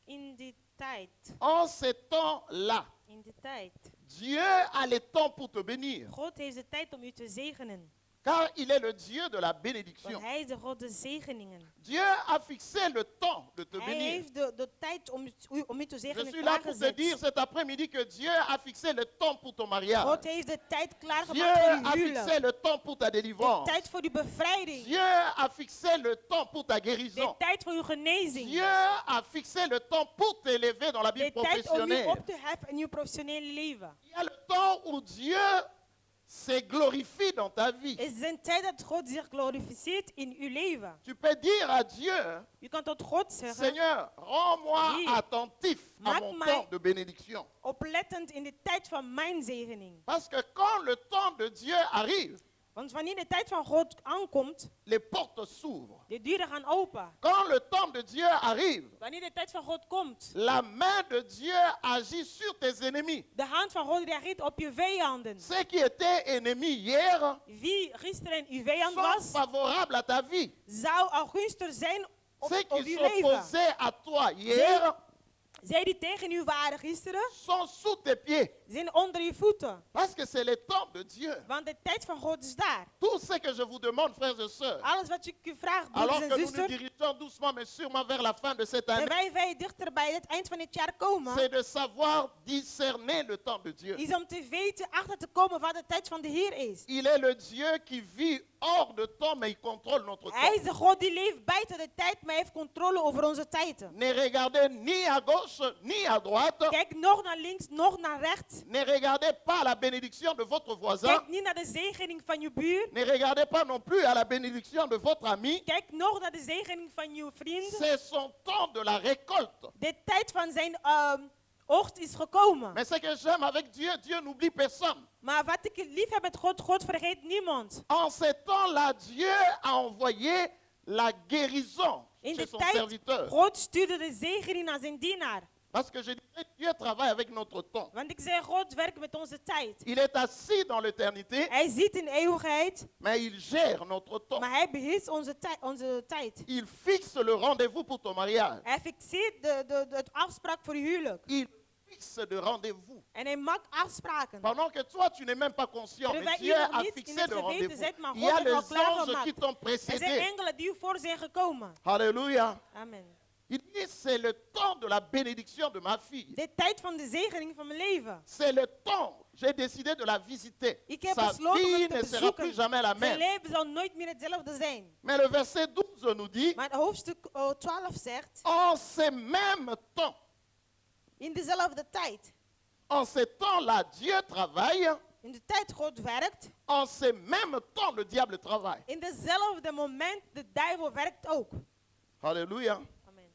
In die tijd, en ces temps-là, in die tijd. Dieu a le temps pour te bénir. God heeft de tijd om u te zegenen. Car il est le Dieu de la bénédiction. Want hij is de God de zegeningen. Dieu a fixé le temps de te Hij bénir. heeft de tijd om u te Je zegenen suis là pour te dire klaargezet. cet après-midi que Dieu a fixé le temps pour ton mariage. God heeft de tijd Dieu klaargemaakt voor a uw fixé huwelijk. le temps pour ta De délivrance. tijd voor uw bevrijding. Dieu a fixé le temps pour ta De guérison. tijd voor uw genezing. Dieu a fixé le temps pour t'élever dans la vie De tijd om u professionnelle. op te heffen in uw professionele leven. Il y a le temps où Dieu se glorifie dans ta vie. Het is een tijd dat God zich glorificeert in uw leven. Tu peux dire à Dieu, U kan tot God zeggen, Seigneur, rends-moi Oui. attentif à Maak mon mij- temps de bénédiction. oplettend in de tijd van mijn zegening. Parce que quand le temps de Dieu arrive, Want wanneer de tijd van God aankomt, les portes s'ouvrent. de deuren gaan open. Quand le temps de Dieu arrive, Wanneer de tijd van God komt, la main de Dieu agit sur tes ennemis. de hand van God reageert op je vijanden. Ceux qui étaient ennemis hier Wie gisteren uw vijand sont was, favorables à ta vie. zou augustus zijn Ceux op qui uw leven. s'opposaient à toi hier Zij die tegen u waren gisteren, sont sous tes pieds. zijn onder uw voeten. Parce que c'est le temps de Dieu. Want de tijd van God is daar. Tout ce que je vous demande, frères et sœurs, Alles wat ik u vraag, alors broeders que en nous nous zusters, dirigeons doucement mais sûrement vers la fin de cette année, terwijl wij dichter bij het eind van het jaar komen, c'est de savoir discerner le temps de Dieu. is om te weten achter te komen wat de tijd van de Heer is. Il est le Dieu qui vit hors de temps, mais il contrôle notre Hij temps. is de God die leeft buiten de tijd, maar heeft controle over onze tijden. Ne regardez ni à gauche ni à droite. Kijk nog naar links, nog naar rechts. Ne regardez pas la bénédiction de votre voisin. Kijk niet naar de zegening van je buur. Ne regardez pas non plus à la bénédiction de votre ami. Kijk nog naar de zegening van je vriend. C'est son temps de la récolte. De tijd van zijn oogst is gekomen. Mais ce que j'aime avec Dieu, Dieu n'oublie personne. Maar wat ik lief heb met God, God vergeet niemand. En ces temps-là, Dieu a envoyé la guérison In chez de son tijd, serviteur. God stuurde de zegening naar zijn dienaar. Parce que je dirais, Dieu travaille avec notre temps. Want ik zeg, God werkt met onze tijd. Il est assis dans l'éternité, Hij ziet in eeuwigheid, mais il gère notre temps. maar hij beheerst onze tijd. Il fixe le rendez-vous pour ton mariage. Hij fixeert de afspraak voor je huwelijk. Il fixe de rendez-vous. En hij maakt afspraken. Pendant que toi, tu n'es même pas conscient, mais Terwijl Dieu je nog a niet in fixé het de geweten rendez-vous. zit, maar Il God y a heeft al les anges klaargemaakt. qui t'ont Er zijn précédé. engelen die voor zijn gekomen. Alléluia. Amen. Il dit, c'est le temps de la bénédiction de ma fille. De tijd van de zegening van mijn leven. C'est le temps. J'ai décidé de la visiter. Ik heb Sa besloten om vie het te ne sera bezoeken. plus jamais la Zijn même. leven zal nooit meer hetzelfde zijn. Mais le verset 12 nous dit, Maar hoofdstuk 12 zegt, en ces mêmes temps, in dezelfde tijd. en ces temps-là, Dieu travaille. In de tijd God werkt. En ces mêmes temps, le diable travaille. In dezelfde moment de duivel werkt ook. Alléluia. Amen.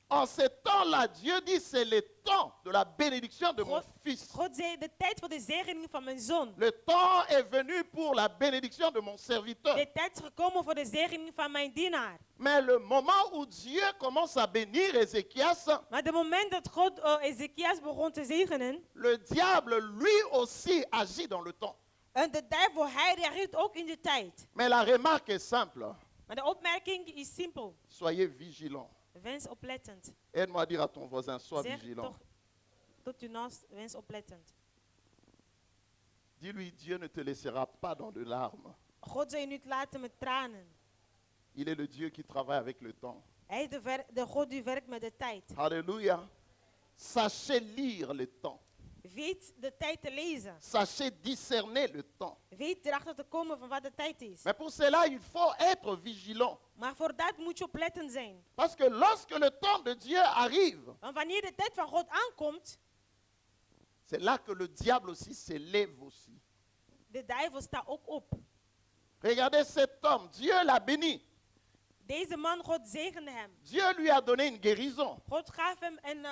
En ces temps-là, Dieu dit, c'est le temps de la bénédiction de mon God, fils. God zei, de tijd voor de zegening van mijn zoon. Le temps est venu pour la bénédiction de mon serviteur. De tijd is gekomen voor de zegening van mijn dienaar. Mais le moment où Dieu commence à bénir Ézéchias, Maar de moment dat God Ezekias begon te zegenen, le diable lui aussi agit dans le temps. en de duivel, hij reageert ook in de tijd. Mais la remarque est simple. Maar de opmerking is simpel. Soyez vigilants. Wens oplettend. Aide-moi à dire à ton voisin, sois Zeg vigilant. toch tot u naast, wens oplettend. Dis-lui, Dieu ne te laissera pas dans de larmes. God zal je niet laten met tranen. Il est le Dieu qui travaille avec le temps. Hij is de God die werkt met de tijd. Alléluia. Sachez lire le temps. Weet de tijd te lezen. Sachez discerner le temps. Weet erachter te komen van wat de tijd is. Mais pour cela, il faut être vigilant. Maar voor dat moet je oplettend zijn. Parce que lorsque le temps de Dieu arrive, Want wanneer de tijd van God aankomt, c'est là que le diable aussi s'élève aussi. de duivel staat ook op. Regardez cet homme, Dieu l'a béni. Deze man, God zegende hem. Dieu lui a donné une guérison. God gaf hem een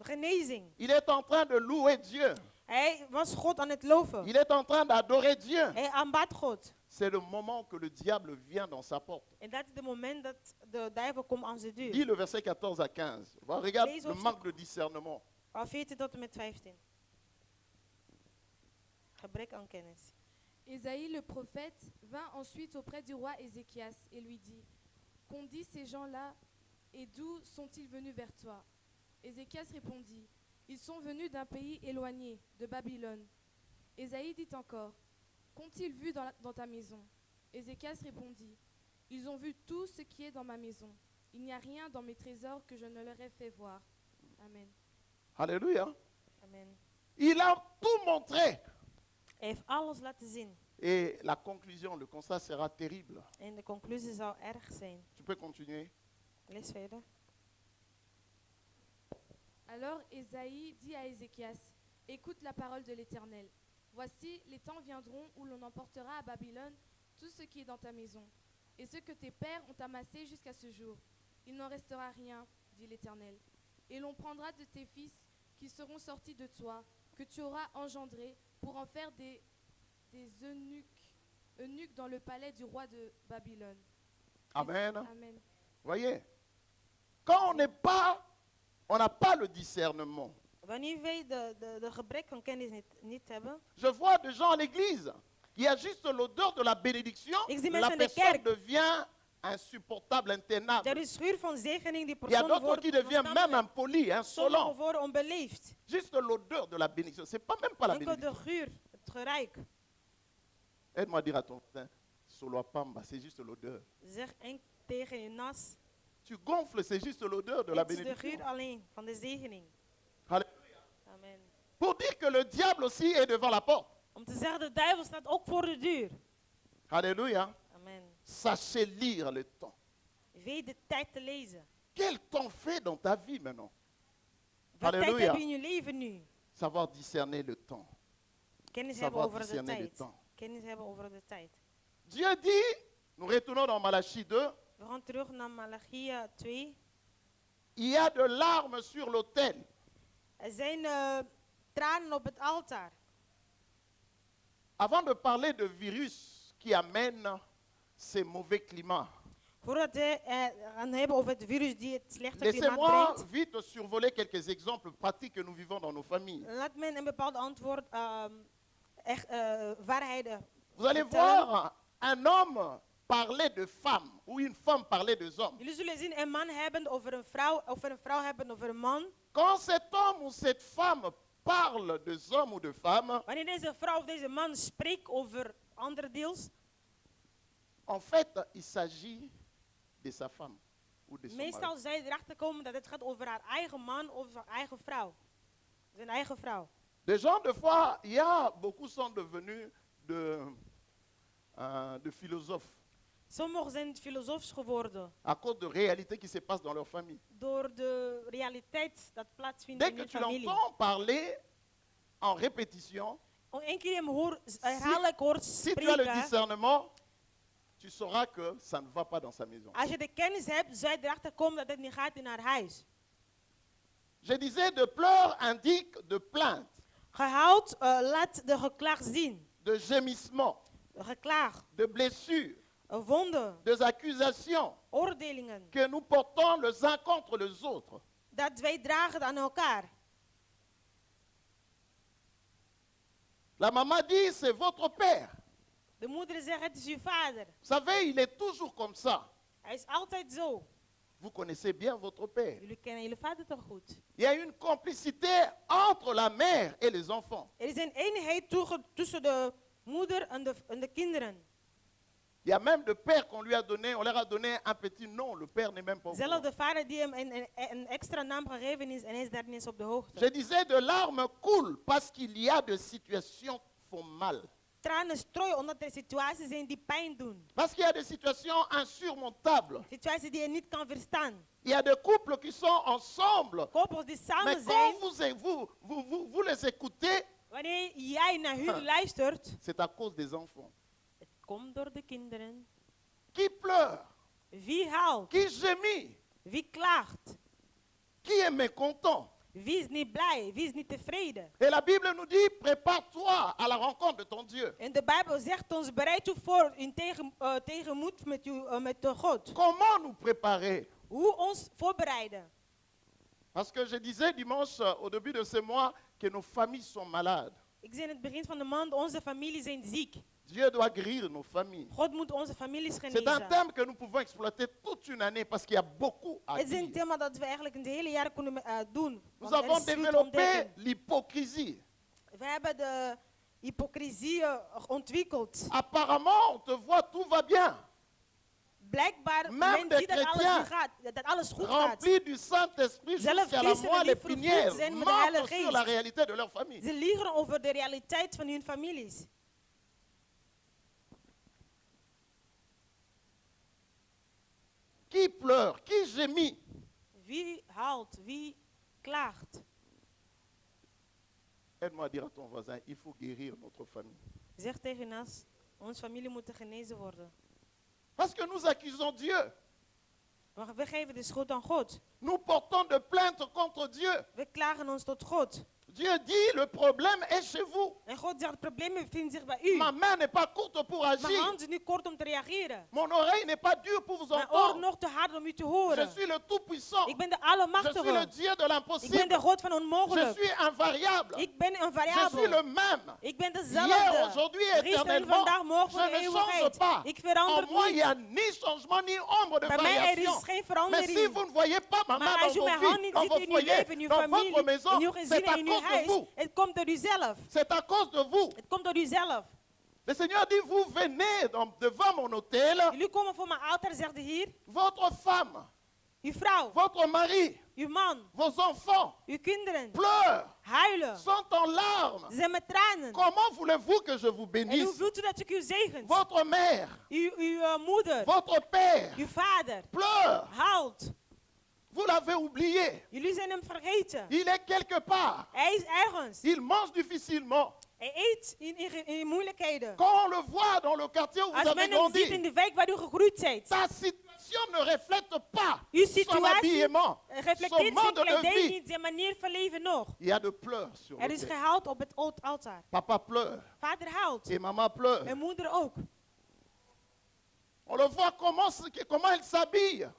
genezing. Il est en train de louer Dieu. Hij was God aan het loven. Il est en train d'adorer Dieu. Hij aanbad God. C'est le moment que le diable vient dans sa porte. En dat is het moment dat de duivel komt aan zijn deur. Lis le verset 14 à 15. Voilà, regarde Les le autres- manque de discernement. Van 14 tot en met 15. Gebrek aan kennis. Ésaïe le prophète vint ensuite auprès du roi Ézéchias et lui dit, qu'ont dit ces gens-là et d'où sont-ils venus vers toi? Ézéchias répondit, ils sont venus d'un pays éloigné, de Babylone. Ésaïe dit encore, qu'ont-ils vu dans ta maison? Ézéchias répondit, ils ont vu tout ce qui est dans ma maison. Il n'y a rien dans mes trésors que je ne leur ai fait voir. Amen. Alléluia. Amen. Il a tout montré. Hij heeft alles laten zien. Et la conclusion, le constat sera terrible. En de conclusie zal erg zijn. Tu peux continuer. Lees verder. Alors Ésaïe dit à Ézéchias, écoute la parole de l'Éternel. Voici, les temps viendront où l'on emportera à Babylone tout ce qui est dans ta maison, et ce que tes pères ont amassé jusqu'à ce jour. Il n'en restera rien, dit l'Éternel. Et l'on prendra de tes fils qui seront sortis de toi, que tu auras engendrés, pour en faire des eunuques dans le palais du roi de Babylone. Amen. Amen. Voyez, quand on n'a pas le discernement. Wanneer wij de gebrek van kennis niet hebben. Je vois des gens à l'église. Il y a juste l'odeur de la bénédiction. Ik zie La mensen in de personne kerk. devient insupportable, intenable. Er is schuur van zegening, die Il y a persoon d'autres wordt qui deviennent même impoli, sommigen insolent. worden onbeleefd. Juste l'odeur de la bénédiction. C'est pas même pas la Enkel bénédiction. de geur, het geruik. Aide-moi à dire à ton voisin, Solo Pamba, c'est juste l'odeur. Zeg tegen je nas, Tu gonfles, c'est juste l'odeur de la het is de bénédiction. geur alleen van de zegening. Alléluia. Amen. Pour dire que le diable aussi est devant la porte. Om te zeggen, de duivel staat ook voor de deur. Alléluia. Amen. Sachez lire le temps. Weet de tijd te lezen. Quel temps fait dans ta vie maintenant? Wat tijd Alléluia. heb je in je leven nu? Savoir discerner le temps. Kennis hebben Savoir over de discerner le tijd. temps. Kennis hebben over de tijd. Dieu dit, nous retournons dans Malachie 2, We gaan terug naar Malachie 2. il y a de larmes sur l'autel. Er zijn tranen op het altaar. Avant de parler de virus qui amène ces mauvais climats, Voordat we gaan hebben over het virus die het slechte klimaat laissez-moi brengt. vite survoler quelques exemples pratiques que nous vivons dans nos familles. Laat men een bepaald antwoord, waarheden. Vous allez vertellen. voir un homme parler de femmes ou une femme parler de hommes. Jullie zullen zien een man hebben over een vrouw, of een vrouw hebben over een man. Quand cet homme ou cette femme parle de hommes ou de femmes, Wanneer deze vrouw of deze man spreekt over andere deels, en fait, il s'agit de sa femme ou de son meestal mari. zij erachter komen dat het gaat over haar eigen man of haar eigen vrouw. Zijn eigen vrouw. Des gens, des fois, il y a beaucoup sont devenus de philosophes Sommigen zijn filosofisch geworden à cause de réalités qui se passent dans leur famille. door de realiteit dat plaatsvindt Dès in que hun tu familie. l'entends parler en répétition, Eén keer hem herhaaldelijk hoort si tu as le spreken, discernement, tu sauras que ça ne va pas dans sa maison. als je de kennis hebt, zou je erachter komen dat het niet gaat in haar huis. Je disais, de pleurs indique de plainte, Gehuild laat de geklaagd zien. de gémissement, Geklaagd, de blessures, wonden, des accusations oordelingen. que nous portons les uns contre les autres. Dat wij dragen aan elkaar. La maman dit, c'est votre père. De moeder zegt, het is uw vader. Vous savez, il est toujours comme ça. Hij is altijd zo. Vous connaissez bien votre père. Jullie kennen jullie vader toch goed? Il y a une complicité entre la mère et les enfants. Er is een eenheid tussen de moeder en de kinderen. Il y a même de pères qu'on lui a donné, on leur a donné un petit nom. Le père n'est même pas au courant. Zelfs de vader die hem een extra naam gegeven is en hij is daar niet eens op de hoogte. Je disais, de larmes coulent parce qu'il y a des situations qui font mal. Tranen strooien omdat er situaties zijn die pijn doen. Parce qu'il y a des situations insurmontables. Situaties die je niet kan verstaan. Il y a des couples qui sont ensemble. Koppels die Mais samen quand zijn, vous les écoutez, wanneer jij naar hun luistert, c'est à cause des enfants. het komt door de kinderen. Qui pleure, Wie huilt? qui gémit, Wie klaagt? qui est mécontent. Wie is niet blij? Wie is niet tevreden? Et la Bible nous dit, prépare-toi à la rencontre de ton Dieu. En de Bijbel zegt ons, bereid u voor in tegenmoet met God. Comment nous préparer? Hoe ons voorbereiden? Parce que je disais dimanche, au début de ce mois, que nos familles sont malades. Ik zei in het begin van de maand, onze families zijn ziek. Dieu doit guérir nos familles. God moet onze families C'est un genezen. thème que nous pouvons exploiter toute une année parce qu'il y a beaucoup à Het is een dire. thema dat we eigenlijk een hele jaar kunnen doen. Nous Want er avons is veel te développé ontdekken. l'hypocrisie. We hebben hypocrisie ontwikkelt. Apparemment, on te voit, tout va bien. Blijkbaar Même men ziet des dat alles, chrétiens dat alles goed gaat. Remplis du Saint-Esprit Zelfs jusqu'à la christenen moelle die épinière, vervuld zijn met de mentent Heilige sur la Geest. réalité de leur famille. Ze liegen over de realiteit van hun families. Qui pleure, qui gémit? Wie huilt, wie klaagt? Aide-moi à dire à ton voisin, il faut guérir notre famille. Zeg tegen nas, onze familie moet genezen worden. Parce que nous accusons Dieu. Maar we geven de schuld aan God. Nous portons de plainte contre Dieu. We klagen ons tot God. Dieu dit, le problème est chez vous. En God zegt, het probleem bevindt zich bij u. Ma main n'est pas courte pour Mijn agir. hand is niet kort om te reageren. Mon oreille n'est pas dure pour vous Mijn oor entendre. nog te hard om u te Je horen. suis le Tout-Puissant. Ik ben de Je suis le Allemachtige. Dieu de Ik ben l'impossible. de God van Je onmogelijk. suis invariable. Ik ben een Je suis le variabel. même. Ik ben Hier, dezelfde. aujourd'hui et Gisteren, éternellement. vandaag, morgen, voor Je de ne change eeuwigheid. pas. Ik En verander moi, il n'y niet. a ni changement ni ombre de Bij mij er variation. is geen Mais si verandering. vous ne voyez pas ma main Maar dans als u vos mijn hand vies, niet dans ziet vos in uw foyers, leven, in uw dans votre familie, maison, in uw c'est gezin à en in uw cause de huis, vous. het komt door uzelf. C'est à cause de vous. Het komt door uzelf. Le Seigneur dit, vous venez devant mon autel, Jullie komen voor mijn altaar, zegt de Heer. votre femme, Uw vrouw, votre mari, uw man, vos enfants uw kinderen pleurent, huilen. sont en larmes. Ze zijn met tranen. Comment voulez-vous que je vous En hoe bénisse? wilt u dat ik u zegent? Votre mère, Uw moeder, votre père uw vader, pleure. huilt. Vous l'avez oublié. Jullie zijn hem vergeten. Il est quelque part. Hij is ergens. Il mange difficilement. Hij eet in moeilijkheden. Quand on le voit dans le quartier où vous Als avez men hem ziet in grandi, de wijk waar u gegroeid bent. ta situation ne reflète pas Uw son situatie habillement, son reflecteert zijn mode de kledij vie. niet, zijn manier van leven nog. Il y a de pleurs sur Er is l'autel. gehuild op het altaar. Papa pleure Vader huilt. et maman pleure. En moeder ook. On le voit comment elle s'habille.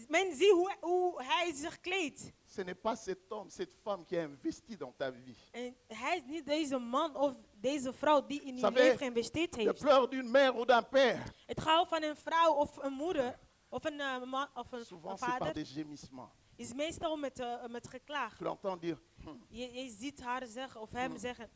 Men ziet hoe hij zich kleedt. Ce n'est pas cet homme, cette femme qui a investi dans ta vie. En hij is niet deze man of deze vrouw die in uw Savez, leven geïnvesteerd Les heeft. pleurs d'une mère ou d'un père, Het gehuil van een vrouw of een moeder of een man of een souvent c'est par vader des gémissements. is meestal met geklaag. Tu l'entends dire, Je ziet haar zeggen of hem zeggen.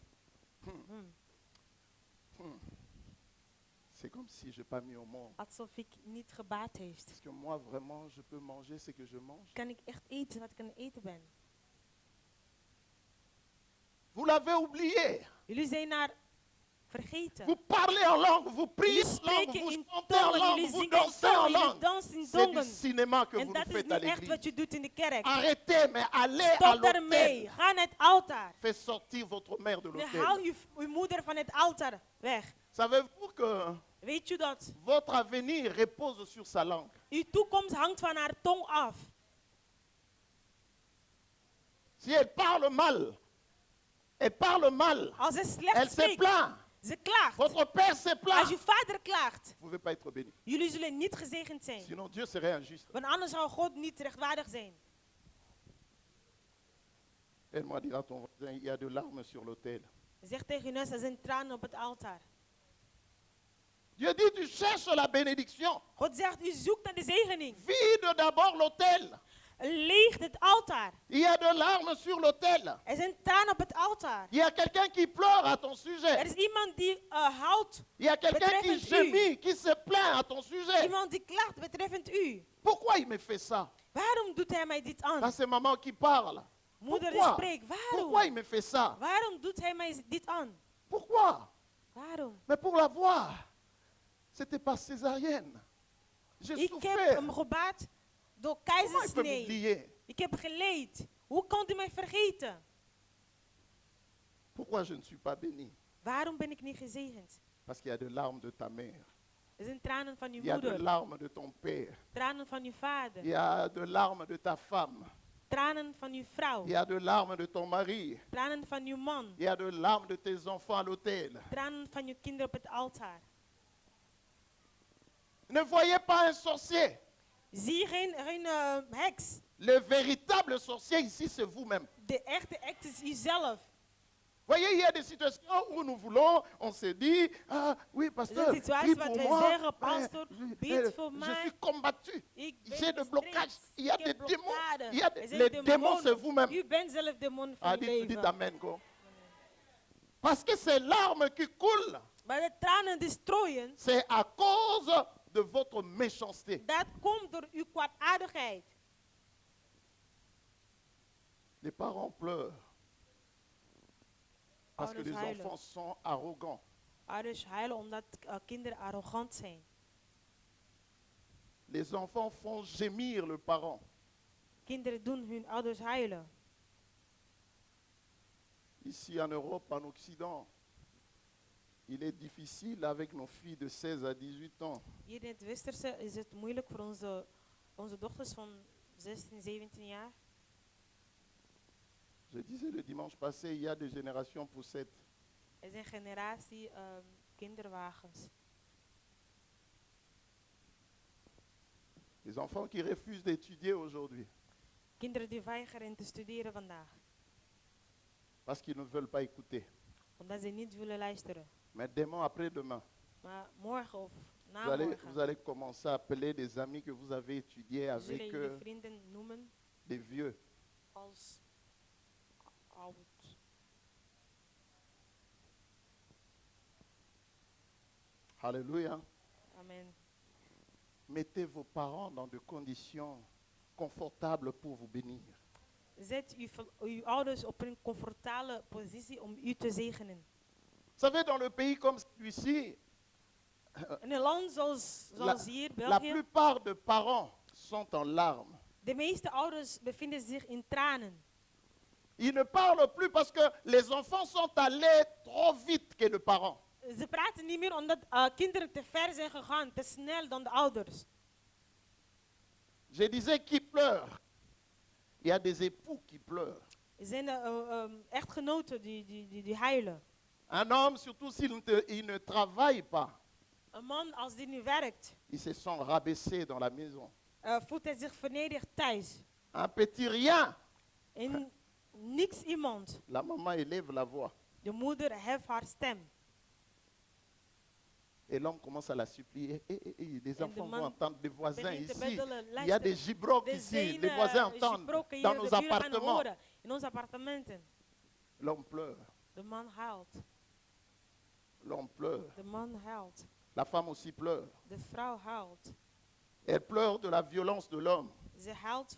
c'est comme si je n'ai pas mis au monde. Alsof ik niet gebaat heeft. Parce que moi, vraiment, je peux manger ce que je mange. Kan ik echt eten wat ik aan het eten ben? Vous l'avez oublié. Jullie zijn naar vergeten. Vous parlez en langue, vous priez Jullie en langue, spreken vous in chantez en tongen, langue, jullie vous zingen in dansez en tongen, jullie langue. dansen in C'est du tongen. cinéma que En vous dat nous is faites à niet echt l'église. wat je doet in de kerk. Arrêtez, mais allez à Stop daarmee. l'autel. Ga naar het altaar. Faites sortir votre mère de En l'autel. haal uw moeder van het altaar weg. Savez-vous que Weet je dat? votre avenir repose sur sa langue? Uw toekomst hangt van haar tong af. Si elle parle mal, Als ze elle slecht se spreekt, plaint. ze klaagt. Votre père se Als plaint. uw vader klaagt, Vous ne pouvez pas être béni. jullie zullen niet gezegend zijn. Sinon, Dieu serait injuste. Want anders zou God niet rechtvaardig zijn. Elle-moi dire à ton voisin, il y a de larmes sur l'autel. Zeg tegen hun, er zijn tranen op het altaar. Dieu dit, tu cherches la bénédiction. God zegt, u zoekt naar de zegening. Vide d'abord l'autel. Leeg het altaar. Il y a de larmes sur l'autel. Er zijn tranen op het altaar. Il y a quelqu'un qui pleure à ton Er sujet. is iemand die huilt. Il y a quelqu'un qui betreffend u. gémit, qui se plaint à ton sujet. Iemand die klaagt betreffend u. Pourquoi il me fait ça? Waarom doet hij mij dit aan? Là, c'est maman qui parle. Moeder die Pourquoi? spreekt. Pourquoi il Waarom? me fait ça? Waarom doet hij mij dit aan? Pourquoi? Waarom? Mais pour la voir, c'était pas césarienne. J'ai Ik heb souffert. hem gebaat door Comment il peut keizersnee. m'oublier? Ik heb geleid. Hoe kan u mij vergeten? Pourquoi je ne suis pas béni? Waarom ben ik niet gezegend? Parce qu'il y a de larmes de ta mère. Er zijn tranen van uw Il y a de moeder. larmes de ton père. Tranen van uw vader. Il y a de larmes de ta femme. Tranen van uw vrouw. Il y a de larmes de ton mari. Tranen van uw man. Il y a de larmes de tes enfants à l'autel. Tranen van uw kinderen op het altaar. Ne voyez pas un sorcier. Zie je geen heks. Le véritable sorcier ici, c'est vous-même. De echte heks is uzelf. Voyez, il y a des situations où nous voulons, on se dit, ah oui, pasteur, Er zijn situaties prie wat pour wij moi. zeggen, pastor, bid voor Je mij. suis combattu. Ik ben J'ai de blocage. Il y a Ik des heb démons. blokkade. Il y a Er les zijn démons, demonen. c'est vous-même. U bent zelf demon van Ah, uw dites leven. amen, go. Parce que ces larmes qui coulent, Maar de tranen die strooien, c'est à cause de votre méchanceté. dat komt door uw kwaadaardigheid. Les parents pleurent parce que Ouders les huilen. enfants sont arrogants. Ouders huilen omdat kinderen arrogant zijn. Les enfants font gémir le parent. Kinderen doen hun ouders huilen. Ici en Europe, en Occident, il est difficile avec nos filles de 16 à 18 ans. Hier in het Westerse is het moeilijk voor onze dochters van 16, 17 jaar. Je disais le dimanche passé, il y a des générations poussettes. Er zijn generatie kinderwagens. Les enfants qui refusent d'étudier aujourd'hui Kinderen die weigeren te studeren vandaag. parce qu'ils ne veulent pas écouter. Omdat ze niet willen luisteren. Mais demain, après-demain, Maar morgen of vous namorgen allez commencer à appeler des amis que vous avez étudiés zullen avec jullie vrienden noemen des vieux. als oud. Alléluia. Amen. Mettez vos parents dans des conditions confortables pour vous bénir. Zet uw ouders op een comfortabele positie om u te zegenen. Vous savez, dans le pays comme celui-ci, In een land zoals hier, la België, plupart des parents sont en larmes. de meeste ouders bevinden zich in tranen. Ils ne parlent plus parce que les enfants sont allés trop vite que les parents. Ze praten niet meer omdat kinderen te ver zijn gegaan, te snel dan de ouders. Je disais qui pleure. Il y a des époux qui pleurent. Er zijn echtgenoten die huilen. Un homme, surtout il ne travaille pas, Een man, als die niet werkt, il se sent rabaissé dans la maison. voelt hij zich vernederd thuis. Un petit rien, En niks iemand. la maman élève la voix. De moeder heft haar stem. Et l'homme commence à la supplier. Les enfants man vont entendre des voisins begint te ici. beddelen, Il y a des luister. gibroques De ici. Les voisins entendent gesproken dans hier, nos de buren gaan appartements. horen. In onze appartementen. L'homme pleure. De man huilt. L'homme pleure. De man huilt. La femme aussi pleure. De vrouw huilt. Elle pleure de la violence de l'homme. Ze huilt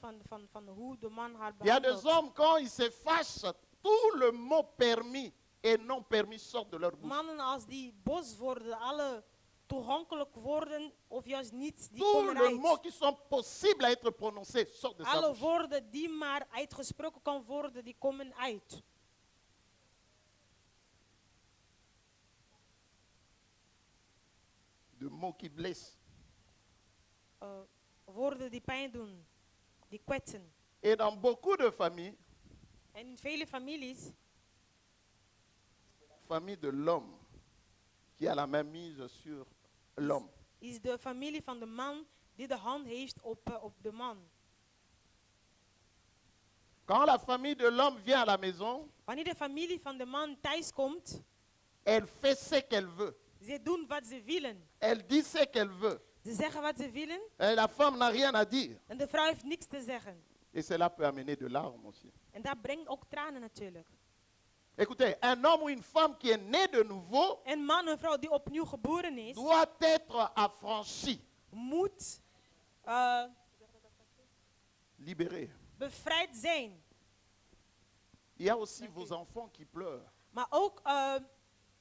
van hoe de man haar Il y a des behandelt. hommes, quand ils se fâchent, tout le mot permis et non permis sortent de leur bouche. Mannen als die bos worden, alle toegankelijk worden of juist niet, die Tous komen les mots uit. qui sont possibles à être prononcés sortent de sa Alle bouche. woorden die maar uitgesproken kan worden, die komen uit. De mots qui blessent. Woorden die pijn doen, die kwetsen. Et dans beaucoup de familles, En in vele families famille de l'homme qui a la main mise sur l'homme. is de familie van de man die de hand heeft op de man. Quand la famille de l'homme vient à la maison, Wanneer de familie van de man thuis komt, elle fait ce qu'elle veut. ze doen wat ze willen. Elle dit ce qu'elle veut. Ze zeggen wat ze willen Et la femme n'a rien à dire. en de vrouw heeft niks te zeggen. Et cela peut amener de larmes aussi. En dat brengt ook tranen natuurlijk. Écoutez, un homme ou une femme qui est né de nouveau Een man en vrouw die opnieuw geboren is, doit être affranchi, moet libéré. bevrijd zijn. Il y a aussi vos enfants qui pleurent. Maar ook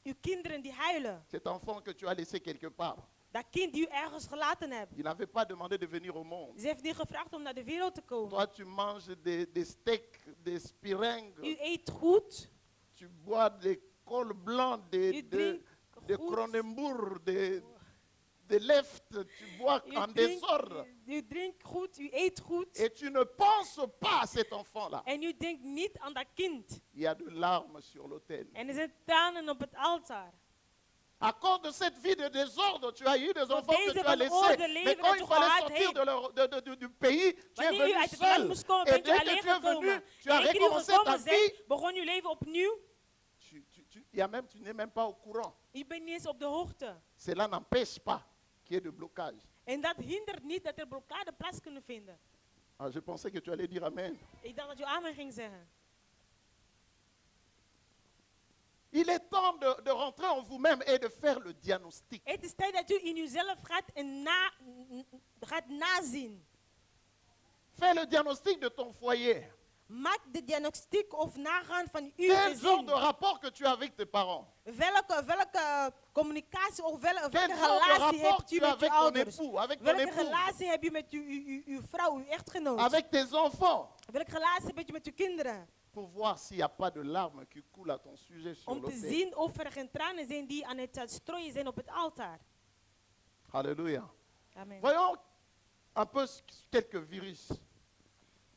uw kinderen die huilen. Cet enfant que tu as laissé quelque part, Dat kind die u ergens gelaten hebt. il n'avait pas demandé de venir au monde. Ze heeft niet gevraagd om naar de wereld te komen. Toi, tu manges des steaks, des U spiringues, eet goed. tu bois des cols blancs, U drinkt des goed. Kronenbourg, des left, tu bois en désordre. U drinkt goed, u eet goed. Et tu ne penses pas à cet enfant-là. En u denkt niet aan dat kind. Il y a de larmes sur l'autel. En er zijn tranen op het altaar. À cause de cette vie de désordre, tu as eu des enfants que deze tu as wanorde laissés. leven Mais quand dat il je fallait gehad sortir hebt. du pays, tu es Wanneer u venu uit het land seul. moest komen, Et bent u dès que alleen tu es venu, gekomen. tu as Dès que u recommencé ta gekomen vie. bent, begon uw leven opnieuw. Tu n'es même pas au courant. U bent niet eens op de hoogte. Cela n'empêche pas qu'il y ait de blocage. En dat hindert niet dat er blokkade plaats kunnen vinden. Ah, je pensais que tu allais dire Amen. Ik dacht dat u amen ging zeggen. Il est temps de rentrer en vous-même et de faire le diagnostic. Het is tijd dat u in uzelf gaat nazien. Fais le diagnostic de ton foyer. Maak de diagnostiek of nagaan van uw Quel genre gezin. de rapport que tu as avec tes parents? Welke communicatie of welke Quel genre de relatie rapport hebt u tu as met uw avec ton ouders? époux, avec ton Welke épouse, relatie heb je met uw vrouw, uw echtgenoot? avec tes enfants? Welke relatie heb je met uw kinderen? Pour voir s'il n'y a pas de larmes qui coulent à ton sujet sur Om te l'autel. zien of er geen tranen zijn die aan het strooien zijn op het altaar. Alléluia. Amen. Voyons un peu quelques virus.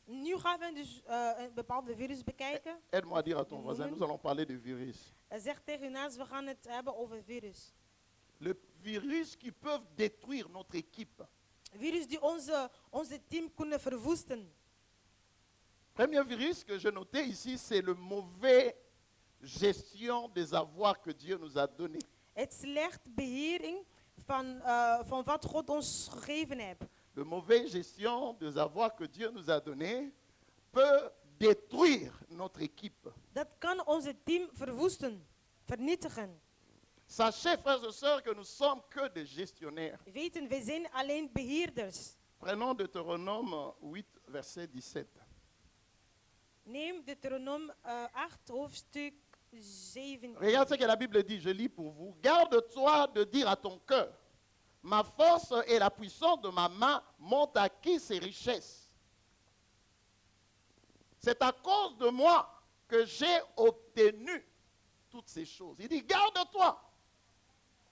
Nu gaan we dus een bepaalde virus bekijken. Aide-moi à dire à ton voisin, nous allons parler de virus. Zeg tegen uw naast, we gaan het hebben over virus. Le virus qui peuvent détruire notre équipe. Virus die onze team kunnen verwoesten. Premier virus que j'ai noté ici, c'est le mauvais gestion des avoirs que Dieu nous a donnés. Het slecht behering van wat God ons gegeven heeft. Le mauvais gestion des avoirs que Dieu nous a donnés peut détruire notre équipe. Dat kan onze team verwoesten, vernietigen. Sachez, frères et sœurs, que nous sommes que des gestionnaires. Weten, we zijn alleen beheerders. Prenons Deutéronome 8, verset 17. Neem Deuteronome 8, hoofdstuk 17. Regarde ce que la Bible dit, je lis pour vous. Garde-toi de dire à ton cœur, ma force et la puissance de ma main m'ont acquis ces richesses. C'est à cause de moi que j'ai obtenu toutes ces choses. Il dit, garde-toi.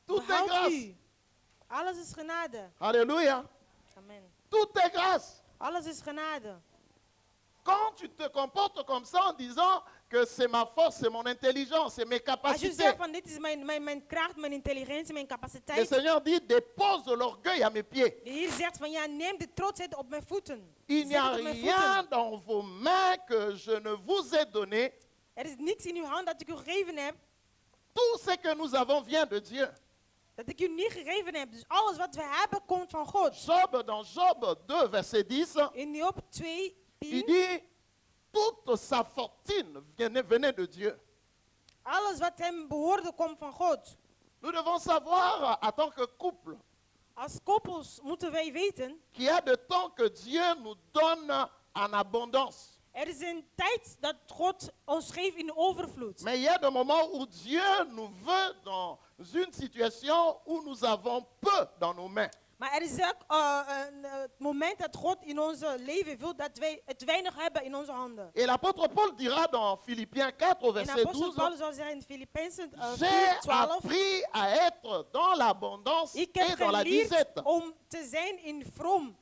Tout est Behoud grâce. u. Alles is genade. Alléluia. Amen. Tout est grâce. Alles is genade. Quand tu te comportes comme ça en disant que c'est ma force, c'est mon intelligence, c'est mes Als je capacités. zegt van dit is mijn kracht, mijn intelligentie, mijn Le capaciteit. Seigneur dit, dépose l'orgueil à mes pieds. De Heer zegt van ja, neem de trotsheid op mijn voeten. Il n'y Zet a het op mijn rien voeten. dans vos mains que je ne vous ai donné. Er is niks in uw hand dat ik u gegeven heb, Tout ce que nous avons vient de Dieu. dat ik u niet gegeven heb. Dus alles wat we hebben komt van God. Dans Job 2, verset 10, In Job 2, il 10, dit, toute sa fortune venait de Dieu. alles wat hem behoorde komt van God. Nous devons savoir, en tant que couple, Als koppels moeten wij weten, qu'il y a de temps que Dieu nous donne en abondance. er is een tijd dat God ons geeft in overvloed. Mais il y a des moments où Dieu nous veut dans une situation où nous avons peu dans nos mains. Maar er is ook het moment dat God in ons leven wil dat wij het weinig hebben in onze handen. Et l'apôtre Paul dira dans Philippiens 4, En verset apostel 12, Paulus zal zeggen in Filippenzen j'ai 4:12. appris à être dans l'abondance Ik et heb dans la geleerd disette. om te zijn in vroom,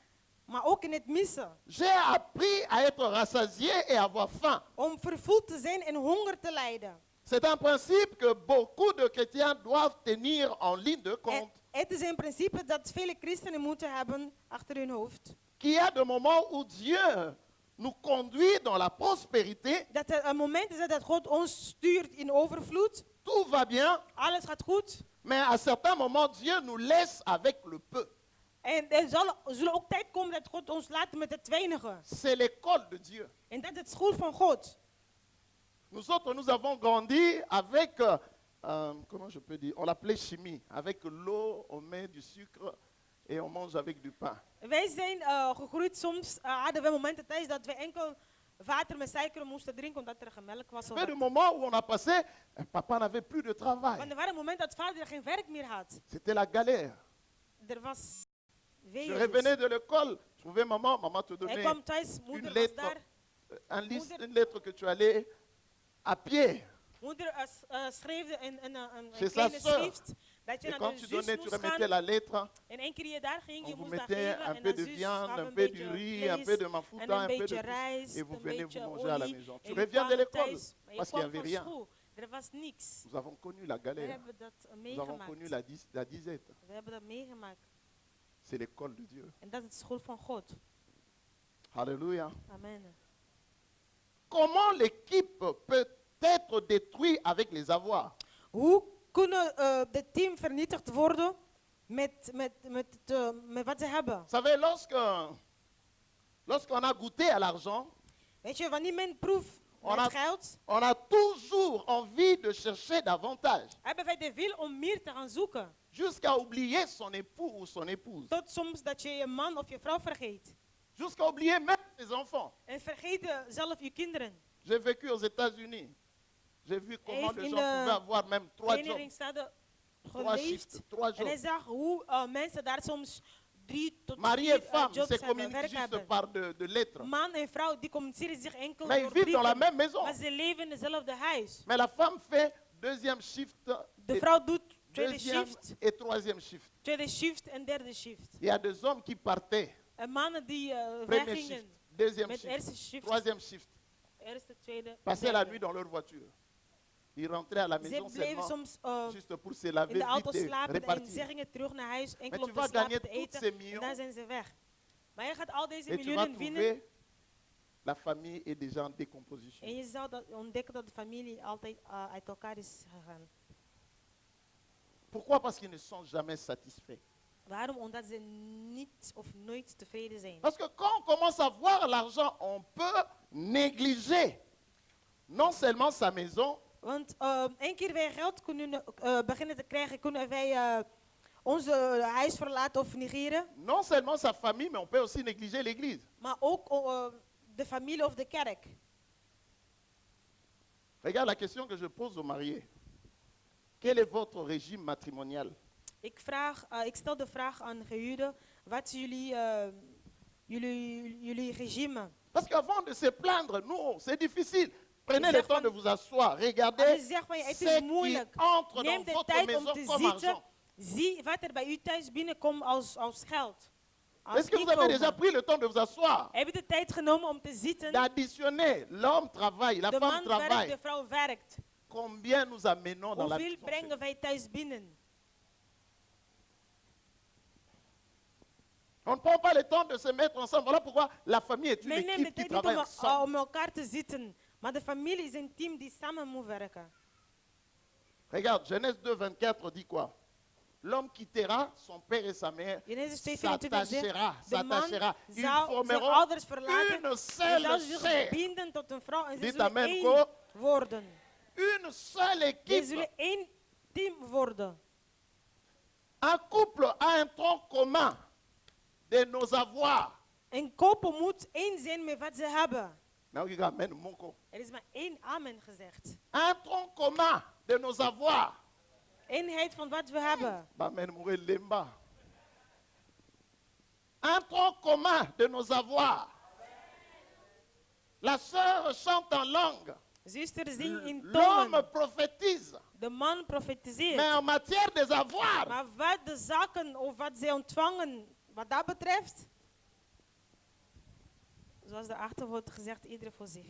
maar ook in het missen. J'ai appris à être rassasié et avoir faim. Om vervoed te zijn en honger te lijden. C'est un principe que beaucoup de chrétiens doivent tenir en ligne de compte. Het is een principe dat vele christenen moeten hebben achter hun hoofd. Qu'il y a des moments où Dieu nous conduit dans la prospérité. Dat er een moment is dat God ons stuurt in overvloed. Tout va bien, Alles gaat goed. mais à certains moments, Dieu nous laisse avec le peu. En zullen ook tijd komen dat God ons laat met het weinige. C'est l'école de Dieu. En dat is het school van God. Nous autres, nous avons grandi avec, comment je peux dire, on l'appelait chimie. Avec l'eau, on met du sucre et on mange avec du pain. Wij zijn gegroeid, soms hadden we momenten thuis dat we enkel water met suiker moesten drinken omdat er geen melk was. Il y a des moments où on a passé, papa n'avait plus de travail. Want er waren momenten dat vader geen werk meer had. C'était la galère. Er was Je weeën. revenais de l'école, je trouvais maman, maman te Hij donnait kwam thuis, une moeder was lettre, daar. une lettre que tu allais à pied. Moeder schreef een Chez sa kleine sœur. schrift dat je Et naar quand de tu zus donnais, tu moest remettais gaan. la lettre. En één keer je daar ging, On je vous moest daar mettait geven. un En peu de de zus viande, gaf un een peu du beetje riz, un vlees peu de en mafouta, een un peu beetje de tout. rijst, Et vous een venez vous beetje manger à la olie. maison. En Tu je reviens de kwam l'école thuis, maar je parce qu'il n'y kwam avait van rien. school. Er was niks. Nous avons connu la We galère. hebben dat Nous avons connu meegemaakt. la disette. We hebben dat meegemaakt. C'est l'école de Dieu. En dat is de school van God. Alléluia. Amen. Comment l'équipe peut être détruite avec les avoirs? Hoe kunnen de team vernietigd worden met wat ze hebben? Vous savez, lorsqu'on a goûté à l'argent, Weet je, wanneer men proeft met geld, On a toujours envie de chercher davantage, hebben wij de wil om meer te gaan zoeken. jusqu'à oublier son époux ou son épouse, Tot soms dat je je man of je vrouw vergeet. jusqu'à oublier même ses enfants. En vergeet zelf je kinderen. J'ai vécu aux États-Unis. J'ai vu comment Even les in gens de pouvaient avoir même 3 jobs, Verenigde Staten 3 shifts, geleefd. 3 En hij jobs. zag hoe mensen daar soms 3 tot Mari 4 et femme jobs se hebben, communiquent werk juste hebben. par de lettres. Man en vrouw die communiceren zich enkel Mais ils door vivent dans la brieven. même maison. Maar ze leven in dezelfde huis. Mais la femme fait deuxième shift, De et vrouw doet tweede deuxième shift, et troisième shift. tweede shift en derde shift. Il y a des hommes qui partaient. En mannen die Premier shift, weggingen deuxième met shift, eerste shift, troisième shift. eerste, tweede, Passaient la derde. nuit dans leur voiture. Ils rentraient à la Ze maison bleven seulement soms juste pour se laver in de auto vite et slapen en ze repartir. gingen terug naar huis enkel tu om vas te slapen, gagner te toutes ces eten en millions. dan zijn ze weg. Maar je gaat al deze Et tu vas miljoenen winnen trouver la famille est déjà en décomposition. en je zal ontdekken dat de familie altijd uit elkaar is gegaan. Pourquoi? Parce qu'ils ne sont jamais satisfaits. Waarom? Omdat ze niet of nooit tevreden zijn. Parce que quand on commence à voir l'argent, on peut négliger non seulement sa maison, Want één keer wij geld kunnen beginnen te krijgen, kunnen wij onze huis verlaten of negeren. non seulement sa famille, mais on peut aussi négliger l'église. Maar ook de familie of de kerk. Regarde la question que je pose aux mariés. Quel est votre régime matrimonial? Ik stel de vraag aan gehuwden, wat is jullie regime? Parce qu'avant de se plaindre, non, c'est difficile. Prenez Je le zeg temps van- de vous asseoir. Als Regardez je zegt van ja, het ce is qui moeilijk, entre neem dans de votre tijd maison om te comme zitten. argent. Zie wat er bij u thuis binnenkomt als geld. Als Est-ce que vous avez déjà inkomen. pris le temps de vous asseoir? Heb je de tijd genomen om te zitten? D'additionner, l'homme travaille, la De femme man werkt, travaille. de vrouw werkt. Combien nous amenons dans la Hoeveel maison? brengen wij thuis binnen? On ne prend pas le temps de se mettre ensemble. Voilà pourquoi la famille est une Men neemt de équipe qui tijd niet travaille om ensemble. elkaar te zitten. Maar de familie is een team die samen moet werken. Regarde, Genèse 2, 24 dit quoi? L'homme quittera son père et sa mère, Genesis 2:24 zegt, s'attachera. de man Ils zou zijn formeront ouders verlaten une en seule zal zich chair. binden tot een vrouw en ze Dit zullen amen, één ko. worden. Une seule Ze équipe. zullen één team worden. Un couple a un tronc commun de nos avoirs. Een koppel moet één zijn met wat ze hebben. Nou, ik ga amen, monko. Er is maar één amen gezegd. Un tronc commun de nos avoirs. Eenheid van wat we hebben. Bah, men mourrait lemba. Un tronc commun de nos avoirs. La sœur chante en langue. Zuster zingt in L'homme tongen. prophétise. De man profetiseert. Mais en matière des avoirs, Maar wat de zaken of wat zij ontvangen, wat dat betreft, zoals daarachter wordt gezegd, ieder voor zich.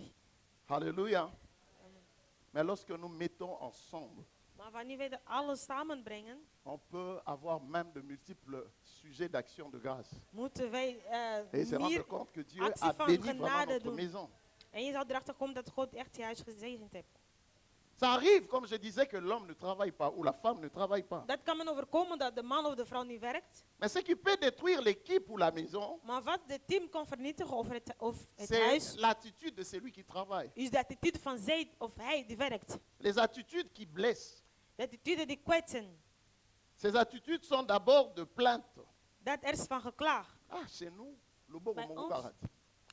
alléluia. Mais lorsque nous mettons ensemble, Maar wanneer wij dat alles samenbrengen, on peut avoir même de multiples sujets d'action de grâce. moeten wij Et se rendre meer compte que Dieu actie a van béni vraiment genade notre doen. maison. En je zal erachter komen dat God echt je huis gezegend heeft. Ça arrive, comme je disais, que l'homme ne travaille pas ou la femme ne travaille pas. Dat kan men overkomen dat de man of de vrouw niet werkt. Mais ce qui peut détruire l'équipe ou la maison, Maar wat de team kan vernietigen of het c'est huis, l'attitude de celui qui travaille. is de attitude van zij of hij die werkt. Les attitudes qui blessent. De attitude die kwetsen. Ces attitudes sont d'abord de plainte. Dat er is van geklaag. Ah, chez nous, le bon Bij Mongo ons, Karat.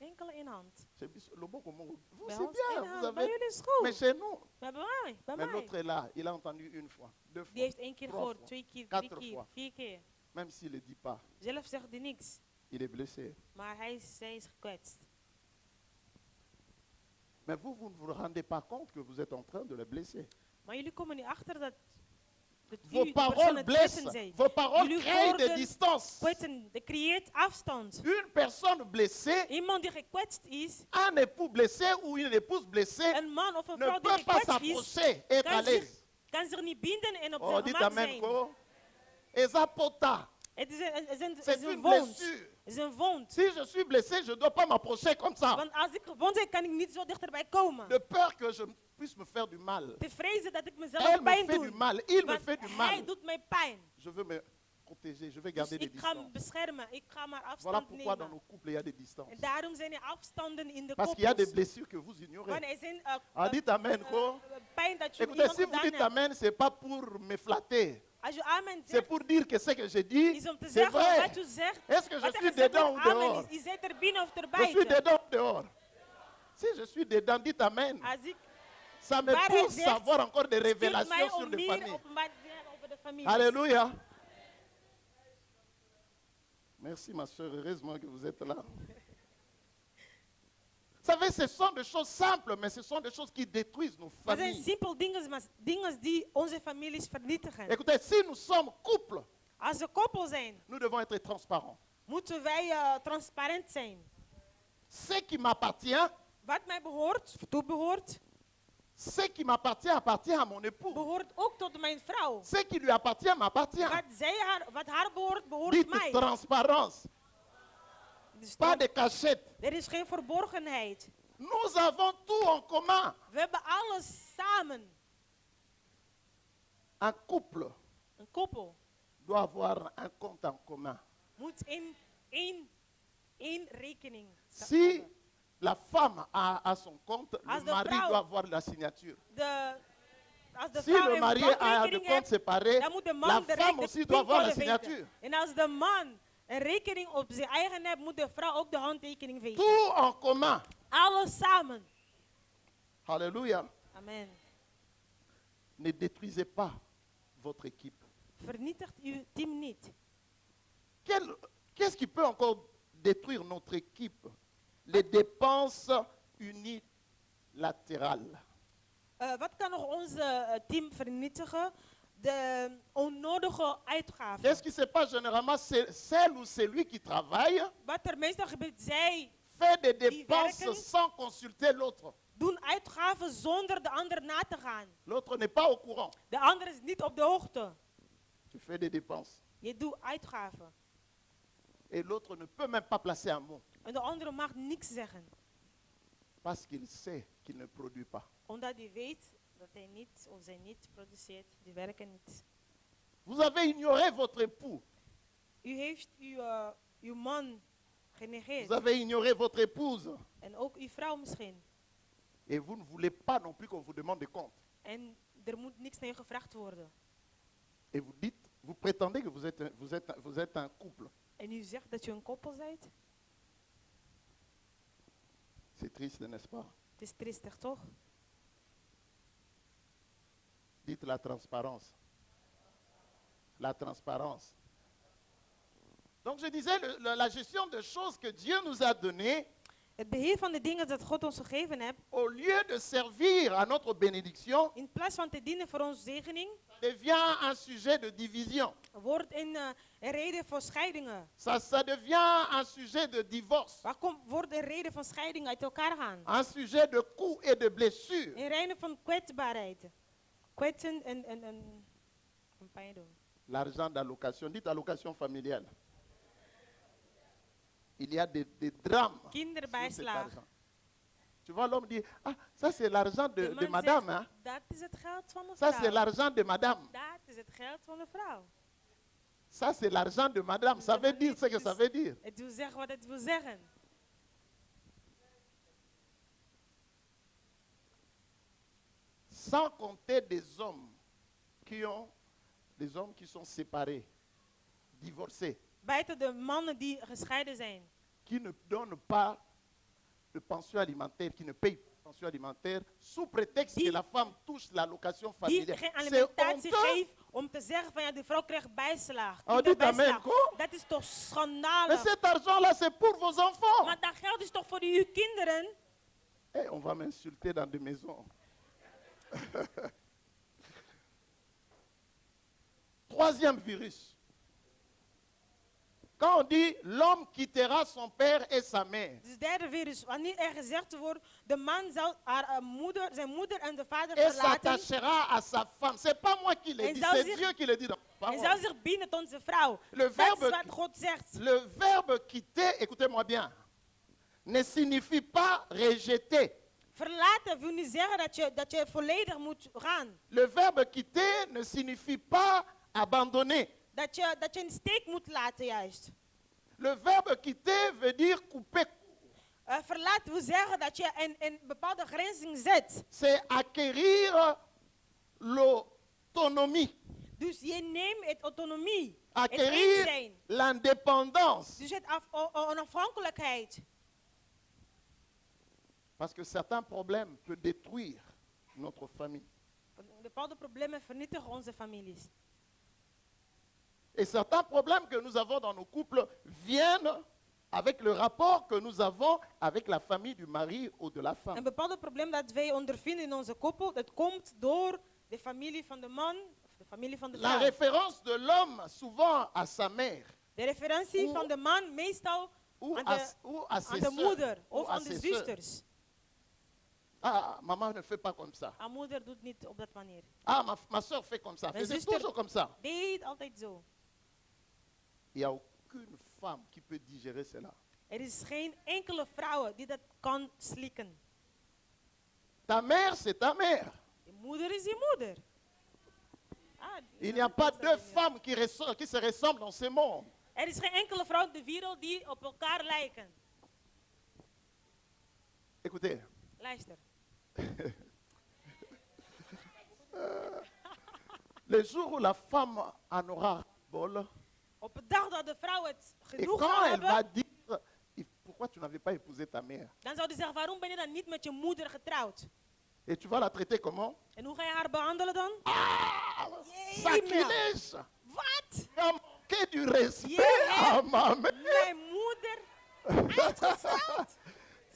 enkele in hand. Le bon Mongo. Vous, Bij c'est ons bien, in vous hand. Bij avez. jullie is het Mais goed. chez nous, Maar bij mais mij. l'autre est là, il a entendu une fois, deux Die fois, heeft één keer trois gehoord, fois, 2 keer, 3 quatre keer, fois. 4 keer. Même s'il ne le dit pas, Zelf zegt hij niks. il est blessé. Maar zij is gekwetst. Mais vous ne vous rendez pas compte que vous êtes en train de le blesser. Maar jullie komen niet achter dat Vos die paroles persoon het kwetsen blessent, zijn. vos paroles Jullie créent des woorden distances. kwetsen, dat creëert afstand. Une personne blessée, Iemand die gekwetst is, un époux blessé ou une épouse blessée een man of een ne vrouw die peut pas gekwetst is, s'approcher, être à l'aise. kan zich niet binden en op Oh, zijn dites gemak amen, zijn. quoi. Ezapota, Het is c'est een une wond. blessure. Het is een wond. Si je suis blessé, je ne dois pas m'approcher comme ça. Want als ik gewond ben, kan ik niet zo dichterbij komen. De peur que je puisse me faire du mal. Te vrezen dat ik Elle mezelf me pijn fait du doe. mal, il me Want fait du hij mal. doet mij pijn. Je veux me protéger, je vais Dus garder des ik ga me distances. beschermen. Ik ga maar Voilà afstand pourquoi dans nemen. nos couples, il y a des distances. En daarom zijn er afstanden in de Parce qu'il y a des koppels. blessures que vous ignorez. Want er zijn Ah, dites amen, quoi. pijn dat je Écoutez, iemand si vous gedaan dites hebt. amen, ce n'est pas pour me flatter. Als je amen C'est zegt, pour dire que ce que je dis, is om te c'est zeggen vrai. wat je zegt. Est-ce que je Wat er suis gezegd dedans wordt, ou amen dehors? is. Je zit er binnen of er Je suis buiten. dedans ou dehors? Si je suis dedans, dites amen. Als ik Ça me Waar hij pousse zegt, à avoir encore des stuurt mij révélations sur om des meer familles. openbaar te hebben over de familie. Alléluia. Merci ma soeur, heureusement que vous êtes là. Vous savez, ce sont des choses simples, mais ce sont des choses qui détruisent nos Dat zijn familles. simpele dingen, maar dingen die onze families vernietigen. Écoutez, si nous sommes couple, Als we koppel zijn, nous devons être transparents. moeten wij transparant zijn. Ce qui m'appartient, Wat mij behoort, toebehoort, ce qui m'appartient appartient à mon époux. behoort ook tot mijn vrouw. Ce qui lui appartient m'appartient. Wat haar behoort, behoort Dites mij. transparence, Dus pas de cachette. er is geen verborgenheid. Nous avons tout en commun. We hebben alles samen. Un couple Een koppel doit avoir un compte en commun. moet in één rekening Si hebben. la femme a son compte, Als le de mari vrouw- doit avoir la signature. Als de Si vrouw le een mari a de bankrekening compte heeft, séparé, dan moet de la man de femme aussi doit avoir la signature. En als de man een rekening op zijn eigen heeft, moet de vrouw ook de handtekening weten. Tout en commun. Alles samen. Alléluia. Amen. Ne détruisez pas votre équipe. Vernietigt uw team niet. Qu'est-ce qui peut encore détruire notre équipe? Les dépenses unilatérales. Wat kan nog onze team vernietigen? De onnodige uitgaven. Qu'est-ce qui se passe généralement? C'est celle ou celui qui travaille Wat er meestal gebeurt, zij fait des Die dépenses werken. sans consulter l'autre. doen uitgaven zonder de ander na te gaan. L'autre n'est pas au courant. De ander is niet op de hoogte. Tu fais des dépenses. Je doet uitgaven. Et l'autre ne peut même pas placer un mot En de andere mag niks zeggen. parce qu'il sait qu'il ne produit pas. Omdat hij weet dat hij niet of zij niet produceert. Die werken niet. Vous avez ignoré votre époux. U heeft uw man genegeerd. Vous avez ignoré votre épouse. En ook uw vrouw misschien. Et vous ne voulez pas non plus qu'on vous demande des comptes. En er moet niks naar je gevraagd worden. Et vous dites, vous prétendez que vous êtes un couple. En u zegt dat je een koppel bent. C'est triste, n'est-ce pas? Het is triestig, toch? Dites la transparence. La transparence. Donc je disais, la gestion des choses que Dieu nous a données, Het beheer van de dingen dat God ons gegeven heeft, au lieu de servir à notre bénédiction, in plaats van te dienen voor onze zegening, devient un sujet de division. wordt een reden voor scheidingen. Ça devient un sujet de divorce, Wordt een reden van scheiding uit elkaar gaan. un sujet de coups et de blessures. Een reden van kwetsbaarheid. Kwetsen en pijn doen. L'argent d'allocation, dites allocation familiale. Il y a des drames. Sur cet Kinderbijslag. argent. Tu vois, l'homme dit, ah, ça c'est l'argent De de man madame. zegt, Hein? dat is het geld van de Ça c'est vrouw. l'argent de madame. Dat is het geld van de vrouw. Ça c'est l'argent de madame. Ça veut dire ce que ça veut dire. Het wil zeggen wat het wil zeggen. Sans compter des hommes qui sont séparés, divorcés, Buiten de mannen die gescheiden zijn. qui ne donnent pas de pension alimentaire, qui ne payent pas de pension alimentaire, sous prétexte Die- que la femme touche l'allocation Die familiale. geen C'est alimentatie honteux. geeft om te zeggen van ja, de vrouw krijgt bijslag. Oh, dit Kinderbijslag. amen, quoi? Dat is toch Mais schandalig. cet argent-là, c'est pour vos enfants. Maar dat geld is toch voor uw kinderen? Eh, on va m'insulter dans des maisons. Troisième virus. Quand on dit l'homme quittera son père et sa mère, Dus derde virus, wanneer er gezegd wordt, de man zal zijn moeder en de vader et verlaten s'attachera à sa femme. C'est pas moi qui l'ai En dit, zou c'est zich- Dieu qui le dit dans la en parole. zal zich binden tot zijn vrouw. Le Dat verbe, is wat God zegt. le verbe quitter, écoutez-moi bien, ne signifie pas rejeter. Verlaten wil niet zeggen dat je volledig moet gaan. Le verbe quitter ne signifie pas abandonner. dat je een steek moet laten juist. Le verbe quitter veut dire couper. Verlaten wil zeggen dat je een bepaalde grenzing zet. C'est acquérir l'autonomie, Dus je neemt het autonomie, het acquérir één zijn. l'indépendance. Dus het onafhankelijkheid. Parce que certains problèmes peuvent détruire notre famille. Bepaalde problemen vernietigen onze families. Et certains problèmes que nous avons dans nos couples viennent avec le rapport que nous avons avec la famille du mari ou de la femme. Een bepaalde probleem dat wij ondervinden in onze koppel, dat komt door de familie van de man of de familie van de La vrouw. référence de l'homme souvent à sa mère De referentie van de man meestal ou aan à ses de sœurs moeder ou of à aan de ses sœurs. zusters. Ah, maman ne fait pas comme ça. Haar moeder doet niet op dat manier. Ah, ma soeur fait comme ça. Mijn Faisait zuster toujours comme ça. deed altijd zo. Il n'y a aucune femme qui peut digérer cela. Er is geen enkele vrouw die dat kan slikken. Ta mère, c'est ta mère. Je moeder is je moeder. Ah, Il n'y a pas deux femmes qui se ressemblent dans ce monde. Er is geen enkele vrouw in de wereld die op elkaar lijken. Écoutez, Luister. le jour où la femme en aura bol, Op de dag dat de vrouw het et genoeg quand zal elle va hebben, dire, pourquoi tu n'avais pas épousé ta mère? dan zou die zeggen, waarom ben je dan niet met je moeder getrouwd? Et tu vas la traiter comment? En hoe ga je haar behandelen dan? Ah, Jee, sacrilège! Wat? Tu as manqué du respect Yeah. à ma mère. Mijn moeder uitgesteld?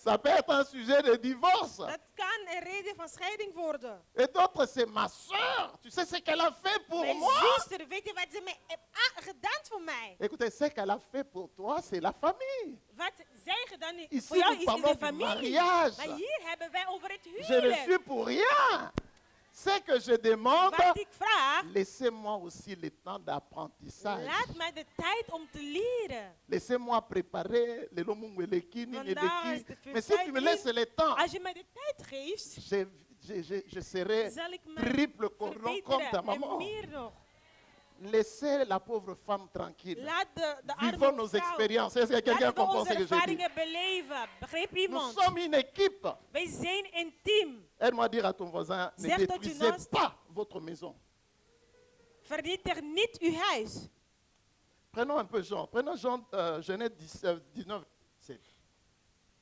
Ça peut être un sujet de divorce. Dat kan een reden van scheiding worden. Et d'autres, c'est ma soeur. Tu sais ce qu'elle a fait pour Mijn moi? zuster, weet je wat ze mij heeft gedaan voor mij? Écoutez, ce qu'elle a fait pour toi, c'est la famille. Wat zij gedaan heeft Ici, voor jou nous is parlons de du familie. mariage. Maar hier hebben wij over het Je ne huwelijk. suis pour rien. Ce que je demande, Wat ik vraag, laissez-moi aussi le temps d'apprentissage. laat mij de tijd om te leren. Laissez-moi préparer les lomungweleki, Vandaag is nineleki. de Mais si tu me laisses le temps, Als je mij de tijd geeft, je serai zal ik me triple cordon comme ta verbeteren. En maman. meer nog. Laissez la pauvre femme tranquille. Laat de Vivons arme nos vrouw, expériences. Est-ce que quelqu'un laten we comprend onze ce que je dis? ervaringen beleven. Begreep Nous iemand? sommes une équipe. Wij zijn een team. Aide-moi à dire à ton voisin, ne Zeg tot je détruisez naast- pas votre maison. Vernietig niet uw huis. Prenons un peu Jean. Prenons Jean, Genèse 19, 7.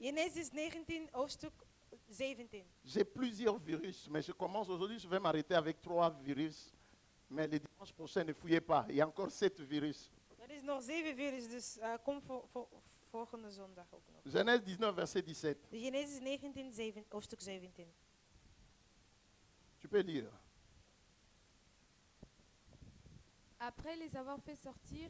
Genesis 19, hoofdstuk 17. J'ai plusieurs virus, mais je commence aujourd'hui, je vais m'arrêter avec 3 virus. Mais le dimanche prochain, ne fouillez pas. Il y a encore 7 virus. Er is nog 7 virus, dus kom volgende zondag ook nog. Genèse 19, verset 17. De Genesis 19, hoofdstuk 17. Tu peux lire. Après les avoir fait sortir,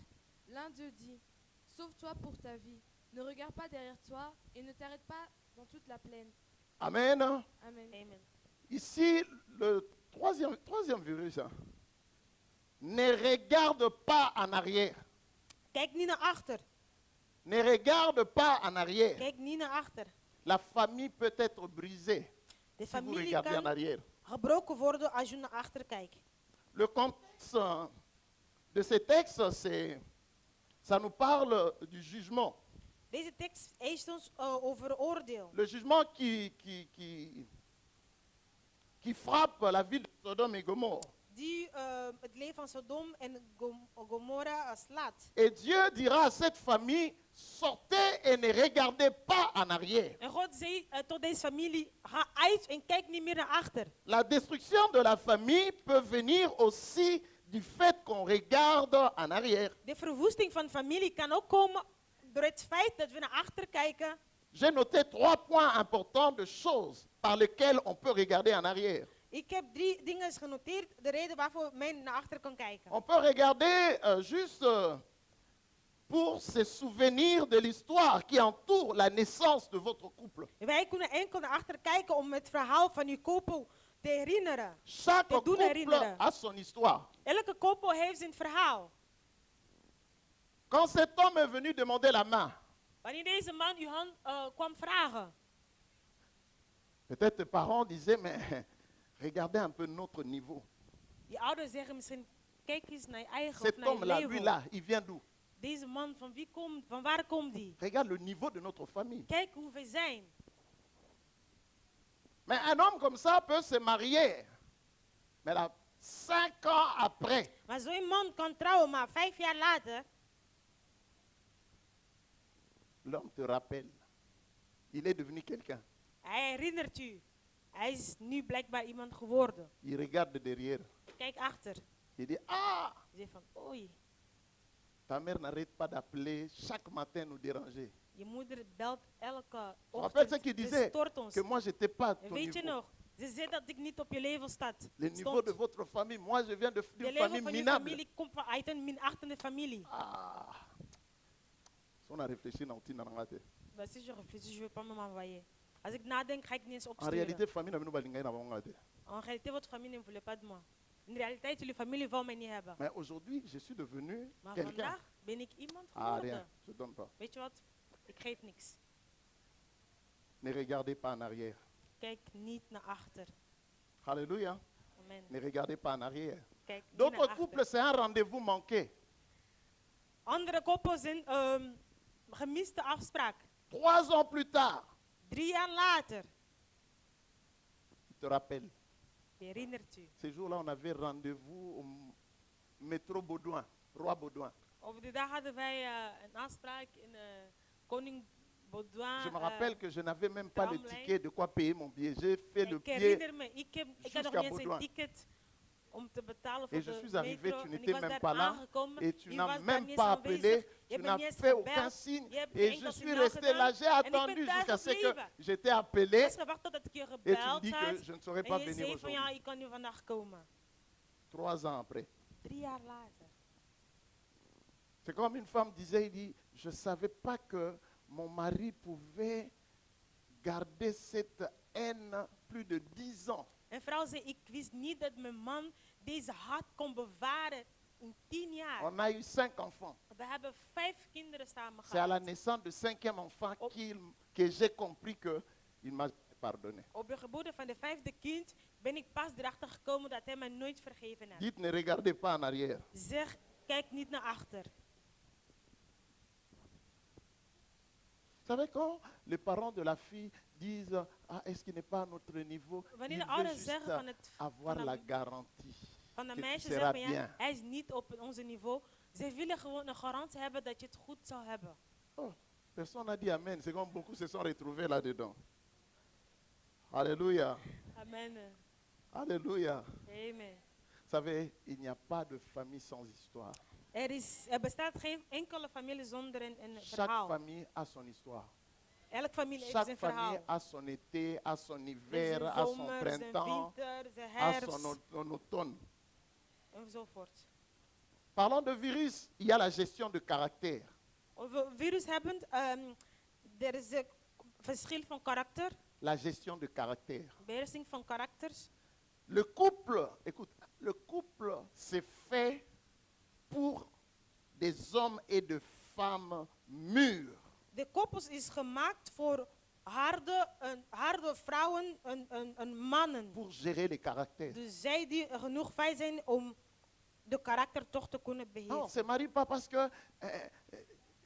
l'un d'eux dit, « Sauve-toi pour ta vie, ne regarde pas derrière toi et ne t'arrête pas dans toute la plaine. Amen. » Amen. Amen. Ici, le troisième virus. Hein. Ne regarde pas en arrière. Kijk niet naar achter. Ne regarde pas en arrière. Kijk niet naar achter. La famille peut être brisée De si vous familie regardez en kan arrière. gebroken worden als je naar achter kijkt. Le contexte de ces textes, ça nous parle du jugement. Deze tekst eist ons over oordeel. Le jugement qui frappe la ville de Sodome et Gomorre. Die het leven van Sodom en Gomorra slaat. Et Dieu dira à cette famille, sortez et ne regardez pas en arrière. En God zei tot deze familie, ga uit en kijk niet meer naar achter. La destruction de la famille peut venir aussi du fait qu'on regarde en arrière. De verwoesting van familie kan ook komen door het feit dat we naar achter kijken. J'ai noté 3 points importants de choses par lesquelles on peut regarder en arrière. Ik heb 3 dingen genoteerd, de reden waarvoor men naar achter kan kijken. On peut regarder juste pour se souvenir de l'histoire qui entoure la naissance de votre couple. Wij kunnen enkel naar achter kijken om het verhaal van uw koppel te herinneren. Chaque Te doen couple herinneren. a son histoire. Elke koppel heeft zijn verhaal. Quand cet homme est venu demander la main, Wanneer deze man uw hand kwam vragen, peut-être les parents disaient, mais regardez un peu notre niveau. die ouders zeggen misschien, Kijk eens naar je eigen of Cet naar je homme-là, leven. lui-là, il vient d'où? Deze man, van waar komt die? Regarde le niveau de notre famille. Kijk hoe we zijn. Mais un homme comme ça peut se marier. Mais là, 5 ans après, Maar zo'n man kan trouwen, maar 5 jaar later, l'homme te rappelle. Il est devenu quelqu'un. hij herinnert u. Hij is nu blijkbaar iemand geworden. Il regarde derrière. Kijk achter. Il dit, ah, Je zegt van, oei, ta mère n'arrête pas d'appeler chaque matin nous déranger. je moeder belt elke Je rappelle ce ochtend. qu'il Ze disait, stoort ons. que moi, je n'étais pas à En ton weet je niveau. nog, ze zei dat ik niet op je level Le niveau de stond. votre famille, moi, je viens De d'une level famille van je minable. familie komt uit een minachtende familie. Ah, si on a réfléchi, on a dit, Maar si je réfléchis, je ne veux pas m'envoyer. Als ik nadenk, ga ik niet eens en opsturen. réalité, famille, nous avons dit. En réalité, votre famille ne voulait pas de moi. In realiteit, jullie familie wou mij niet hebben. Mais aujourd'hui, je suis devenu Maar quelqu'un. vandaag ben ik iemand Ah, rien, geworden. je ne donne pas. Weet je wat? Ik geef niks. Ne regardez pas en arrière. Kijk niet naar achter. Alléluia. Amen. Ne regardez pas en arrière. Kijk niet naar D'autres achter. couples, c'est un rendez-vous manqué. Andere koppels zijn gemiste afspraak. 3 ans plus tard, 3 jaar later. il te rappelle. Herinnert u. Ce jour-là, on avait rendez-vous au métro Baudouin, Roi Baudouin. Op die dag hadden wij een afspraak in Koning Baudouin. Je me rappelle que je n'avais même pas le tramlijn. ticket de quoi payer mon billet. J'ai fait le Ik pied herinner me, ik had jusqu'à nog niet eens Baudouin. een ticket om te betalen voor Et je de suis arrivé, metro. tu En ik n'étais was même daar pas là. aangekomen. Et tu Je n'as was daar même niet pas eens aanwezig. appelé, Je tu bent n'as niet eens fait aucun gebeld. signe. Je hebt Et geen je suis signaal resté gedaan. là, j'ai En ik ben attendu daar jusqu'à ce que gebleven. j'étais Ik appelé. was gewacht totdat ik je Et tu me gebeld dis que had. je ne saurais En pas je venir zei van ja, aujourd'hui. ik kan nu vandaag komen. 3 ans après. 3 jaar later. C'est comme une femme disait, il dit, je ne savais pas que mon mari pouvait garder cette haine plus de 10 ans. Een vrouw zei, ik wist niet dat mijn man deze haat kon bewaren in 10 jaar. On a eu 5 enfants. We hebben 5 kinderen samen C'est à la gehad. naissance du 5e enfant que j'ai compris qu'il m'a pardonné. Op de geboorte van de 5e kind ben ik pas erachter gekomen dat hij mij nooit vergeven heeft. Dites, ne regardez pas en arrière. Zeg, kijk niet naar achter. Vous savez, quand les parents de la fille disent, ah, est-ce qu'il n'est pas à notre niveau, Wanneer ils de veulent ouders juste zeggen avoir la garantie van de que tu meisje seras zeggen, ja, bien. hij is niet op onze niveau. Ze willen gewoon een garantie hebben dat je het goed zou hebben. Oh, personne n'a dit Amen. C'est comme beaucoup se sont retrouvés là-dedans. Alléluia. Amen. Alléluia. Amen. Vous savez, il n'y a pas de famille sans histoire. Er bestaat geen enkele familie zonder een Chaque verhaal. famille a son histoire. Elke familie heeft Chaque zijn famille verhaal. a son été, a son Zijn hiver, a son zomer, zijn printemps, winter, zijn a herfst son automne. enzovoort. Parlons de virus, il y a la gestion de caractère. Over virus hebben, er is een verschil van karakter, La gestion de caractère. beheersing van karakters. Le couple, écoute, le couple c'est fait pour des hommes et de femmes mûrs. De koppels is gemaakt voor harde vrouwen en mannen. Pour gérer les caractères. Dus zij die genoeg fijn zijn om de karakter toch te kunnen Non, beheersen. on se marie pas parce que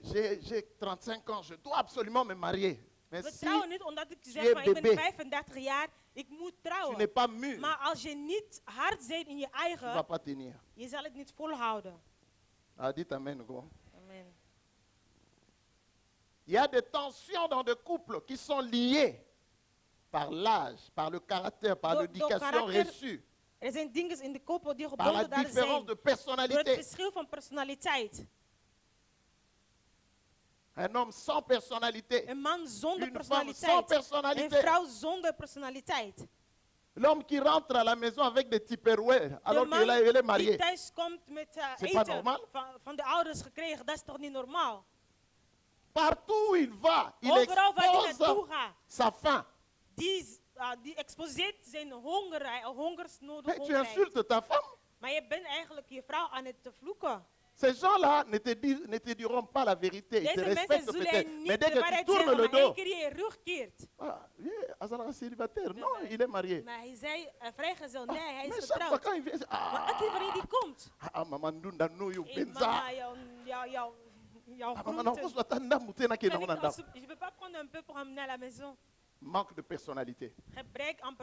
j'ai 35 ans, je dois absolument me marier. Mais We si trouwen niet omdat ik tu zeg es van ik ben bébé. 35 jaar, ik moet tu n'es trouwen. pas mûr, Maar als je niet hard bent in je tu ne vas eigen, pas tenir. je zal het niet volhouden. Ah, dites Amen, gros. Amen. Il y a des tensions dans des couples qui sont liées par l'âge, par le caractère, par Door l'éducation karakter, reçue, Er zijn dingen in de koppel die par la gebonden daar différence zijn. de Door het personnalité. verschil van personaliteit. Un homme sans personnalité, Een man zonder une femme sans personaliteit. Een personnalité. vrouw zonder personaliteit. L'homme qui rentre à la maison avec des tupperwares alors De qu'il man est die marié. thuis komt met C'est pas eten normal? van de ouders gekregen, dat is toch niet normaal? Partout où il va, il Overal waar hij naartoe expose gaat, sa faim. die exposeert zijn hongersnood. Mais tu insultes ta femme. Maar je bent eigenlijk je vrouw aan het vloeken. Ces gens-là ne te diront pas la vérité. Ils te Deze mensen respectent zullen peut-être. je Mais niet dès de que tu waarheid tournes zeggen, le maar één dos, keer je je rug keert. ah, yeah, Azara célibataire. Non, il est marié. Maar hij zei, vrijgezel, nee, hij Mais is chaque fois getrouwd. quand il vient, Maar elke keer wanneer die komt, maman Ndunda Noyo hey, Benza. mama, jouw Maman, non, groente. on se na mutena ke na Kan ik onanda. je peux pas prendre un peu pour amener à la maison. Manque de personnalité. Gebrek aan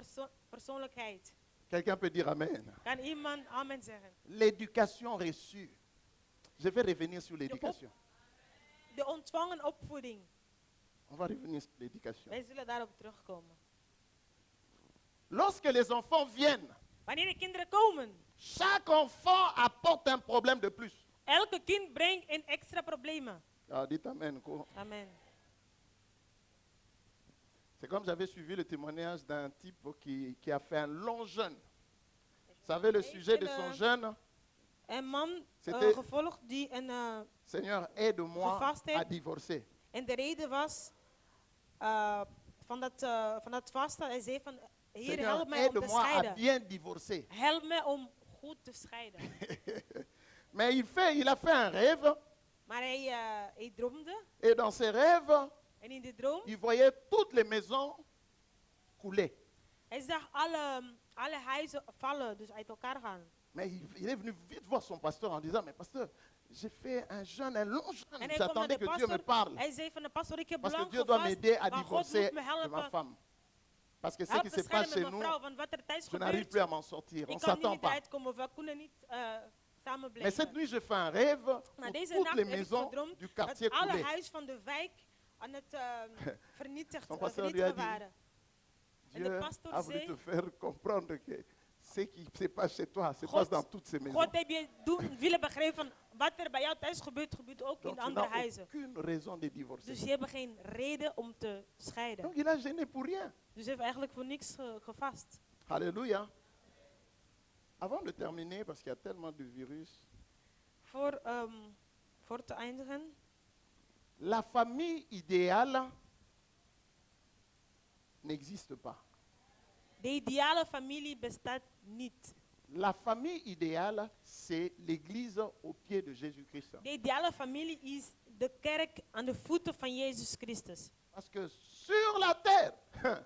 persoonlijkheid. Quelqu'un peut dire amen. Kan iemand amen zeggen? L'éducation reçue. Je vais revenir sur l'éducation. De ontvangen opvoeding. On va revenir sur l'éducation. Wij zullen daarop terugkomen. Lorsque les enfants viennent, Wanneer de kinderen komen, chaque enfant apporte un problème de plus. elke kind brengt een extra problemen. Ah, dites amen. Quoi. Amen. C'est comme j'avais suivi le témoignage d'un type qui a fait un long jeûne. Vous savez le sujet de son jeûne? Een man C'était- gevolgd die Seigneur, aide-moi Gevast heeft. à divorcer. en de reden was van dat vasten. Hij zei van, Heer, Seigneur, help mij om te aide-moi à scheiden. bien divorcer. Help mij om goed te scheiden. Mais il a fait un rêve. Maar hij droomde. Et dans ses rêves, En in de droom, il voyait toutes les maisons couler. hij zag alle huizen vallen, dus uit elkaar gaan. Mais il est venu vite voir son pasteur en disant, mais pasteur, j'ai fait un jeûne, un long jeûne. En hij kwam naar J'attendais de que Dieu me pastor. parle. Hij zei van de pastor, ik heb Parce que lang Dieu doit gevast, m'aider à maar God divorcer moet me de ma helpen. femme. Parce que ce Help qui se passe chez beschermen nous, mijn vrouw, want wat er thuis je n'arrive gebeurt, plus à m'en sortir. On ik ne kan niet s'attend pas. uitkomen, we kunnen niet samen Mais cette blijven. nuit, je fais un rêve Maar où deze toutes nacht les heb ik maisons gedroomd du dat quartier alle coulaient. huizen van de wijk aan het Son pasteur lui a vernietigen dit, waren. En Dieu de pastor a voulu zei, te faire comprendre que ce qui se passe chez toi, se God- passe dans toutes ces maisons. God heb je willen begrijpen van wat er bij jou thuis gebeurt, gebeurt ook Donc in tu andere n'as huizen. aucune raison de divorcer. Dus je hebt geen reden om te scheiden. Donc il a gêné pour rien. Dus je heeft eigenlijk voor niks gevast. Alléluia. Avant de terminer, parce qu'il y a tellement de virus, Voor te eindigen. la famille idéale n'existe pas. De ideale familie bestaat niet. La famille idéale, c'est l'église au pied de Jésus-Christ. De ideale familie is de kerk aan de voeten van Jezus Christus. Parce que sur la terre,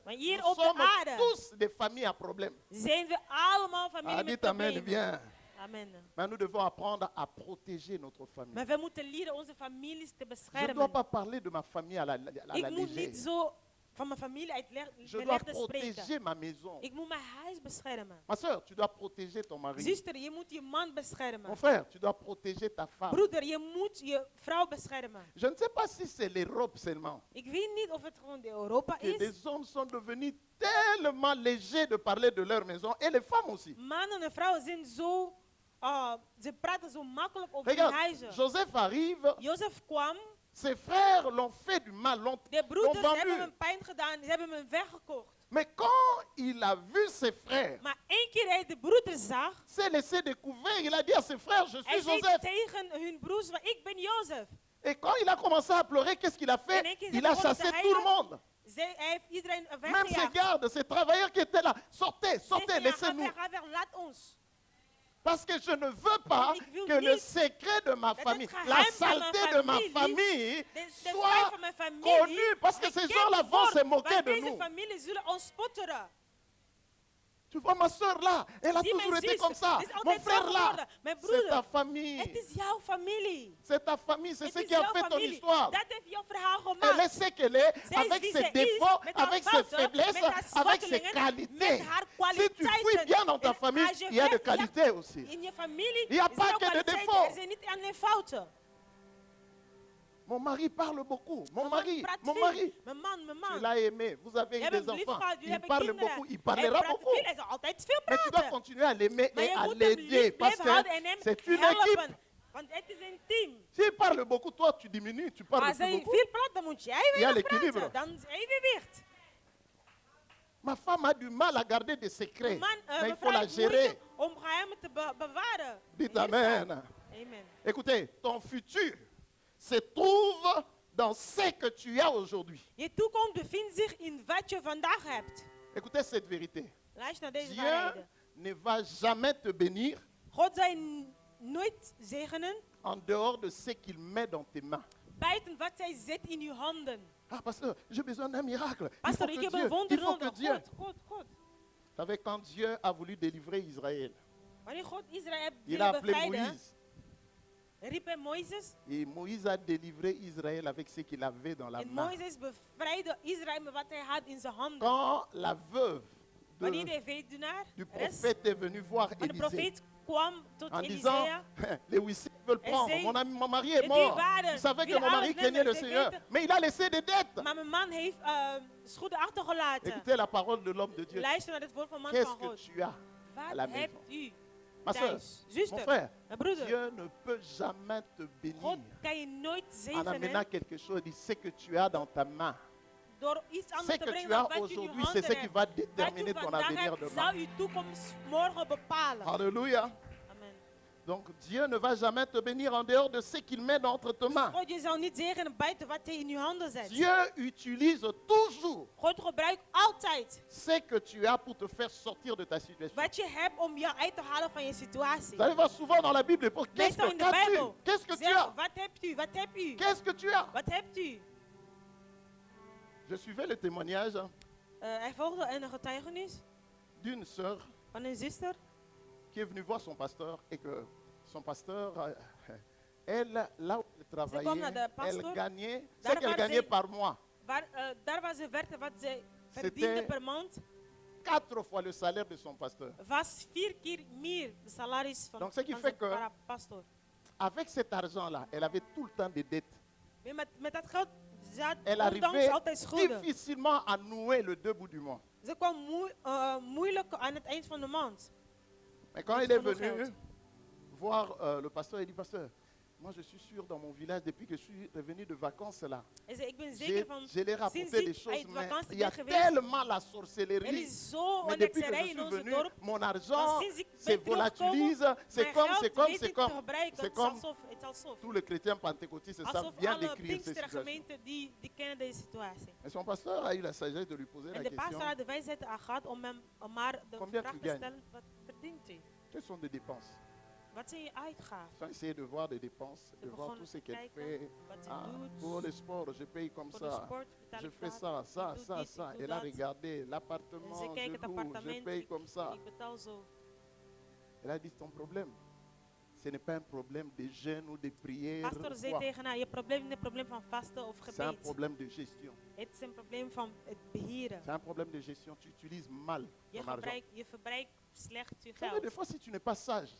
Maar hier nous op de sommes aarde tous des familles à problème. zijn we allemaal familie Ah, met dites amen problemen. bien. Amen. Mais nous devons apprendre à protéger notre famille. Maar we moeten leren onze families te Je ne beschermen. dois pas parler de ma famille à la Ik moet niet légère. zo van mijn familie uit Je dois spreken. protéger ma maison. Ik moet mijn huis beschermen. Ma soeur, tu dois protéger ton mari. Zuster, je moet je man Mon beschermen. frère, tu dois protéger ta femme. Broeder, je moet je vrouw beschermen. Je ne sais pas si c'est l'Europe seulement. Ik weet niet of het gewoon de Europa Que is. des hommes sont devenus tellement légers de parler de leur maison. Et les femmes aussi. Mannen en vrouwen zijn zo, ze praten zo makkelijk over hun Regarde, huizen. Joseph arrive. Jozef kwam, Ses frères l'ont fait du mal, l'ont de broeders hebben vendu. hem pijn gedaan, ze hebben hem weggekocht. Mais quand il a vu ses frères, Maar één keer hij de broeders zag, s'est laissé découvrir, il a dit à ses frères, je hij suis zei Joseph. tegen hun broers, van, ik ben Jozef. Et quand il a commencé à pleurer, qu'est-ce qu'il a fait? En één keer Il a begon chassé te tout le huilen. monde. Hij heeft iedereen Même ses weggejaagd. gardes, ses travailleurs qui étaient là. Sortez, sortez, Hij zei, laissez-nous. ga weg, laat ons. Parce que je ne veux pas Ik wil que le niet secret de ma dat famille, het la geheim van saleté mijn de ma familie, famille, De vijf soit van mijn familie, connue. Parce que ces bekend gens-là vont se wordt, moquer want de deze nous. familie zullen ons spotteren. Tu vois ma soeur là, elle a Zie toujours mijn été zus, comme ça. dit is Mon altijd zo frère là, geworden. Mijn c'est ta broeder, het famille. is jouw familie. C'est ta famille, c'est Het ce is qui a jouw fait ton familie. histoire. Dat heeft jouw verhaal Elle gemaakt. est ce qu'elle est, Zij avec wie ses ze is, défauts, met haar avec ses fouten, faiblesses, met haar avec ses zwakkelingen, qualités. met haar Si tu fouilles kwaliteiten. bien dans ta En famille, als je il y a de weet, qualités aussi. In je familie Il y a is pas er ook que de kwaliteiten. défauts. Er zijn niet alleen fouten. Mon mari parle beaucoup. Mon Mijn man mari, praat mon veel. mari. Mijn man, mijn Tu man. l'as aimé, vous avez Je eu hebt des hem lief enfants. gehad, jullie Il hebben parle kinderen. beaucoup, il Hij parlera praat beaucoup. veel, hij zal altijd veel Mais tu dois praten. continuer à l'aimer Maar et je à moet hem l'aider lief parce blijven houden en que hem c'est une helpen. équipe. Want het is een team. S'il parle beaucoup, toi tu diminues, tu parles Als plus hij beaucoup. veel praat, dan moet jij Il y a weinig l'équilibre. praten. Dan is evenwicht. Ma femme a du mal à garder des secrets, Man, mais il mijn faut vrouw la heeft moeite gérer. om geheimen te bewaren. Dites Hier amen. staat. Amen. Écoutez, ton futur se trouve dans ce que tu as aujourd'hui. Je toekomst bevindt zich in wat je vandaag hebt. Écoutez cette vérité. Luister naar deze Dieu waarheden. ne va jamais te bénir God zal je nooit zegenen en dehors de ce qu'il met dans tes mains. Buiten wat zij zet in uw handen. Ah, pasteur, j'ai besoin d'un miracle. Pastor, il ik faut heb que een Dieu, wonder il faut que nodig. Dieu. God. Vous savez, quand Dieu a voulu délivrer Israël, Wanneer God Israël il a wilde appelé bevrijden, Moïse. riep hij Mozes. Et Moïse a délivré Israël avec ce qu'il avait dans la En main. Mozes bevrijdde Israël met wat hij had in zijn handen. Quand la veuve Wanneer de weduwnaar, du prophète est venue voir maar de Élisée profeet kwam tot en disant, Elisea. les huissiers veulent En prendre, zei, mon mari est "Die mort. vader Vous savez que wil mon mari alles craignait le nemen, Seigneur, vergeten." mais il a laissé des dettes. Maar mijn man heeft schulden achtergelaten. Écoutez la parole de l'homme de Dieu. Luister naar het woord van man Qu'est-ce van que God. tu as à la Wat maison? hebt u Ma soeur, thuis? mon Zuster, frère, mijn broeder. Dieu ne peut jamais te bénir God kan je nooit en amenant zegenen quelque chose. Il sait que tu as dans ta main. door iets Ce anders te que brengen tu dan as wat je in je aujourd'hui, c'est handen ce qui hebt. va Wat déterminer je ton vandaag avenir hebt, demain. zal je toekomst morgen bepalen. Alléluia. Amen. Donc Dieu ne va jamais te bénir en dehors de ce qu'il met entre tes mains. God, je zal niet zegenen buiten wat hij in je handen zet. Dieu utilise toujours God gebruikt altijd ce que tu as pour te faire sortir de ta situation. wat je hebt om jou uit te halen van je situatie. Vous allez voir souvent dans la Bible, qu'est-ce Meestal que in de qu'as-tu? Bijbel. Qu'est-ce que tu Zeg, as? wat hebt u? Wat hebt u? Qu'est-ce que tu as? Wat hebt u? Je suivais le témoignage Hij volgde een getuigenis d'une sœur van een zuster. qui est venue voir son pasteur et que son pasteur, elle, là où elle travaillait, naar de pastor. elle gagnait ce Daar qu'elle waar gagnait zij- par mois. Daar waar ze werkte, wat ze verdiende per maand, 4 fois le salaire de son pasteur. was 4 keer meer de salaris van, Donc, ce qui van fait zijn que- pastor. Avec cet argent-là, elle avait tout le temps des dettes. Met dat geld, ze had Elle ondanks arrivait altijd schulden. difficilement à nouer le deux bouts du mois. Ze kwam moeilijk aan het eind van de maand. Mais quand Met il est genoeg venu geld. voir le pasteur, il dit, pasteur, moi je suis sûr dans mon village, depuis que je suis revenu de vacances là, Hij zei, ik ben je, zeker van, je l'ai rapporté sinds des ik choses, uit mais vakantie il y a ben geweest, tellement la er sorcellerie. is zo Mais een depuis que je hekserij in suis onze venu, dorp. mon argent sinds ik se ben teruggekomen, volatilise, c'est mijn comme, geld c'est comme, weet c'est ik te comme, gebruiken. c'est Het is comme alsof, het is alsof. tous les chrétiens pentecôtistes savent Alsof bien alle décrire ces situations. Pinkstergemeenten die kennen deze situatie. Et son pasteur a eu la sagesse de lui poser En la de question, pastor had de wijsheid gehad om hem maar de Combien vraag tu te gagnes? stellen, wat verdient u? quelles sont les dépenses? Wat zijn je uitgaven? Sans essayer de voir des dépenses, de Ze voir begon tout ce te qu'elle kijken fait. wat ze Ah, doet. pour le sport, je paye comme Voor de ça. sport betaal Je ik fais dat. ça, ça, Ik doe ça, dit, ça. ik doe Elle a dat. regardé En l'appartement, ze kijken het je loue, je appartement, paye comme ça. ik betaal zo. Elle a dit, ton problème, ce n'est pas un problème de jeûne ou de prière. Pastor ou zei quoi. tegen haar, je probleem is niet een probleem van vasten of C'est un gebed. problème de gestion. Het is een probleem van het beheren. C'est un problème de gestion. Tu utilises mal ton argent. Je verbruikt slecht je Vous savez, des geld. fois, si tu n'es pas sage,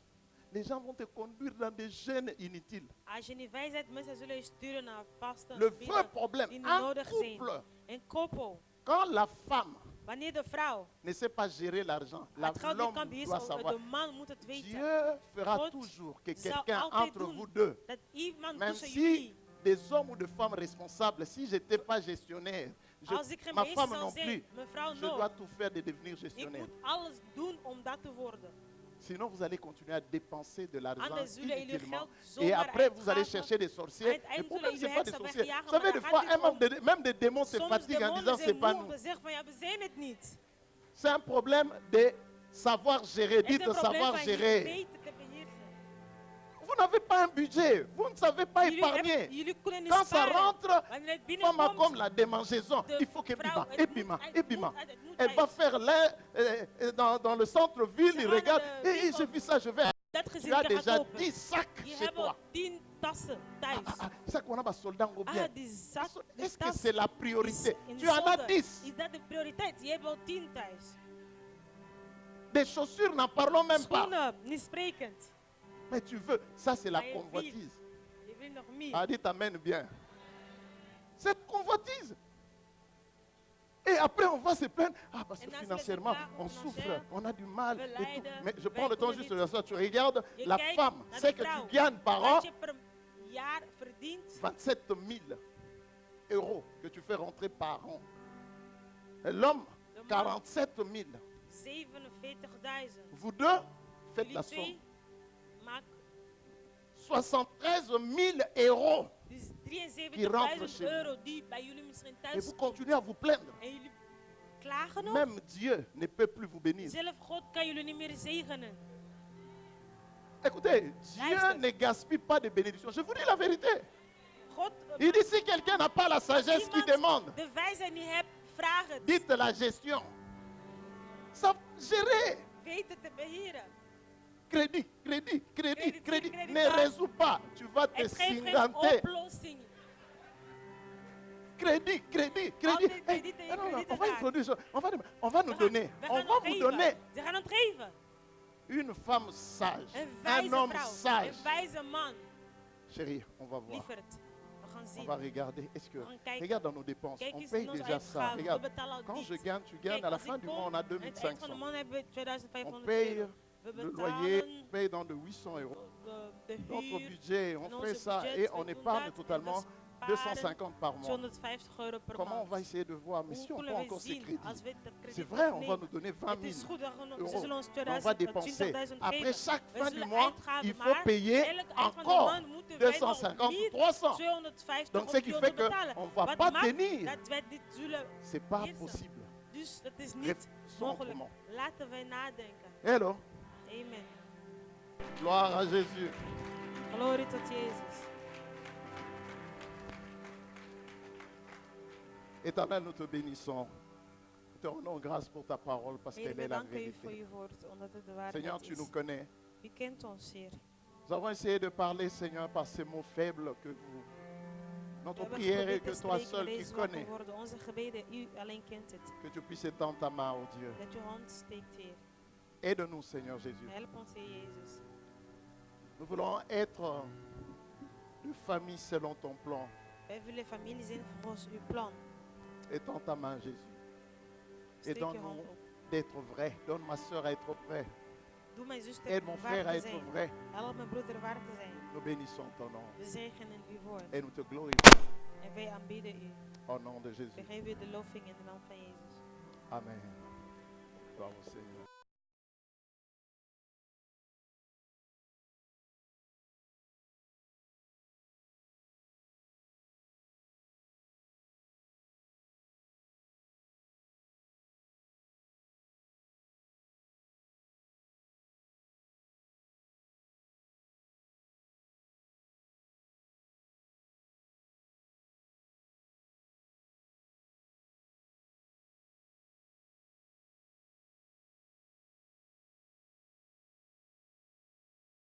les gens vont te conduire dans des jeûnes inutiles. Als je niet wijs bent, mensen zullen je sturen naar vasten. Le bidden, vrai problème, die un nodig zijn. couple, Een koppel. quand la femme Wanneer de vrouw ne sait pas gérer l'argent, het geld niet l'homme kan doit beheersen, savoir. de man moet het weten. Dieu fera God toujours que zal quelqu'un altijd entre doen vous deux, dat iemand même tussen si jullie, des hommes ou des femmes responsables, si je n'étais pas gestionnaire, als ik geen ma beheerser femme zou non plus, zijn, mevrouw je dois no, tout faire de devenir ik gestionnaire. moet alles doen om dat te worden. Sinon, vous allez continuer à dépenser de l'argent Anders zullen jullie inutilement. geld Et zomaar après, vous allez uitgaven. chercher des sorciers. Aan het Le eind problème, zullen ce n'est jullie pas des heksen sorciers. wegjagen, Vous savez, maar des dat fois, gaat niet om. même des démons se Soms fatiguent en demonen disant, c'est zijn pas moe om nous. te zeggen van ja, we zijn het niet. C'est un problème de savoir gérer. Het is Dites een probleem savoir van je gérer. weten te beheersen. Vous n'avez pas un budget. Vous ne savez pas Jullie épargner. jullie kunnen niet Quand ça sparen. rentre, Wanneer het femme a comme binnenkomt, la démangeaison. de Il faut que vrouw, bima, het et moet bima, uit, et het bima. moet uit, het moet Elle uit. va faire dans le centre-ville, Ze il gaan regarde. naar de Et j'ai winkel. vu ça, je vais. Dat Tu gezin as gaat déjà kopen. 10 sacs Je chez hebt toi. al 10 tassen thuis. Ça qu'on a un soldat en bien. Ah, die zak, die Est-ce que tas c'est la priorité? is in Tu en as zolder. 10. Is dat de prioriteit? Je hebt al 10 thuis. Des chaussures, n'en parlons même pas. Schoenen, niet sprekend. Mais tu veux, ça c'est la Maar je wil- convoitise. Je wil nog meer. Ah, dites amen bien. Cette convoitise. Et après, on va se plaindre. Ah, parce que En als we financièrement, het on vragen, souffre, financieel, on a du mal. we Et tout. lijden, Mais je wij prends le temps kunnen juste niet. de ça. Tu regardes Je la kijkt femme, naar c'est de que vrouw. tu gagnes par an Wat je per jaar verdient, 27 000 euros que tu fais rentrer par an. Et l'homme, de man 47 000. 47.000. Vous deux, faites Jullie la somme. twee maken 73 000 euros. dus Die rentre 73.000 chez vous. euro die bij jullie misschien Et thuis vous komen. continuez à vous plaindre. En jullie klagen nog? Même Dieu ne peut plus vous bénir. Zelf God kan jullie niet meer zegenen. Écoutez, Dieu Luister. ne gaspille pas de bénédictions. Je vous dis la vérité. God, Il dit si quelqu'un n'a pas la sagesse qui demande, de wijsheid niet hebt, vraag het. dites la gestion. Ça gérer. Weet het te beheren. Crédit, crédit, crédit, Crédit, crédit. crédit, Ne ça. résous pas. Tu vas te Het geeft geen singanter. oplossing. Crédit, crédit, crédit. Altijd krediet en je non, krediet on va erbij. introduire ça. On va nous donner. We On gaan va het vous geven. donner Ze gaan het geven. une femme sage. Een Un wijze homme vrouw. sage. Een wijze man. Chérie, on va voir. Lieverd. We gaan On zien. va regarder. Est-ce que. We gaan kijken. Regarde dans nos dépenses. Kijk On eens paye in onze déjà ça. uitgaven. We Regarde. betalen al Quand dit. je gagne, tu gagnes. Kijk, À la als fin ik du kom, mois, on a aan het eind van de 2500. maand hebben we On 2500 paye euro. We le loyer, betalen on paye dans de 800 euros. de Notre huur. budget, En on onze fait ça budget, et we on doen épargne dat, totalement en we sparen 250 par mois. 250 euro per Comment on va maand. essayer de voir, mais si Hoe on peut kunnen we encore ces zien crédits? als we dat C'est krediet vrai, on va opnemen? nous donner 20 Het is 000 goed, ze euros. zullen ons Mais on va 20.000 dépenser. 20.000 Après geven. chaque We fin du zullen mois, uitgaven, il faut maar payer elk eind van de encore maand moeten wij nog 250, niet 300. 250 Donc, om ce qui die fait te betalen. qu'on ne va Wat pas maakt tenir. dat wij dit zullen C'est pas heersen. possible. Dus het is niet Réfléchissons mogelijk. autrement. Laten wij nadenken. Hello. Amen. Gloire à Jésus. Glorie tot Jezus. Éternel, nous te bénissons. Nous te rendons grâce pour ta parole parce Heer, qu'elle we est la danken u voor vérité. uw woord, omdat het de Seigneur, waarheid tu nous is. connais. U kent ons, Heer. Nous avons essayé de parler, Seigneur, par ces mots faibles que vous. We Notre hebben prière est geprobeerd que te toi spreken seul in qui deze zwakke connais, woorden. Onze gebeden, u alleen kent het. que tu puisses étendre ta main, oh Dieu. Dat uw hand steekt, Heer. Aide-nous, Seigneur Jésus. Help ons, Heer Jezus. Nous voulons être de famille selon ton plan. Wij willen familie zijn volgens uw plan. Étends ta main, Jésus. Et Steek uw hand donne-nous op. d'être vrai. Donne ma soeur à être vrai. Doe mijn zuster Aide mon frère à waar te être zijn. vrai. Help mijn broeder waar te zijn. Nous bénissons ton nom. We zegenen uw woord. Et nous te glorifions. En wij aanbidden u. Au nom de Jésus. We geven u de loofing in de naam van Jezus. Amen. Gloire au Seigneur.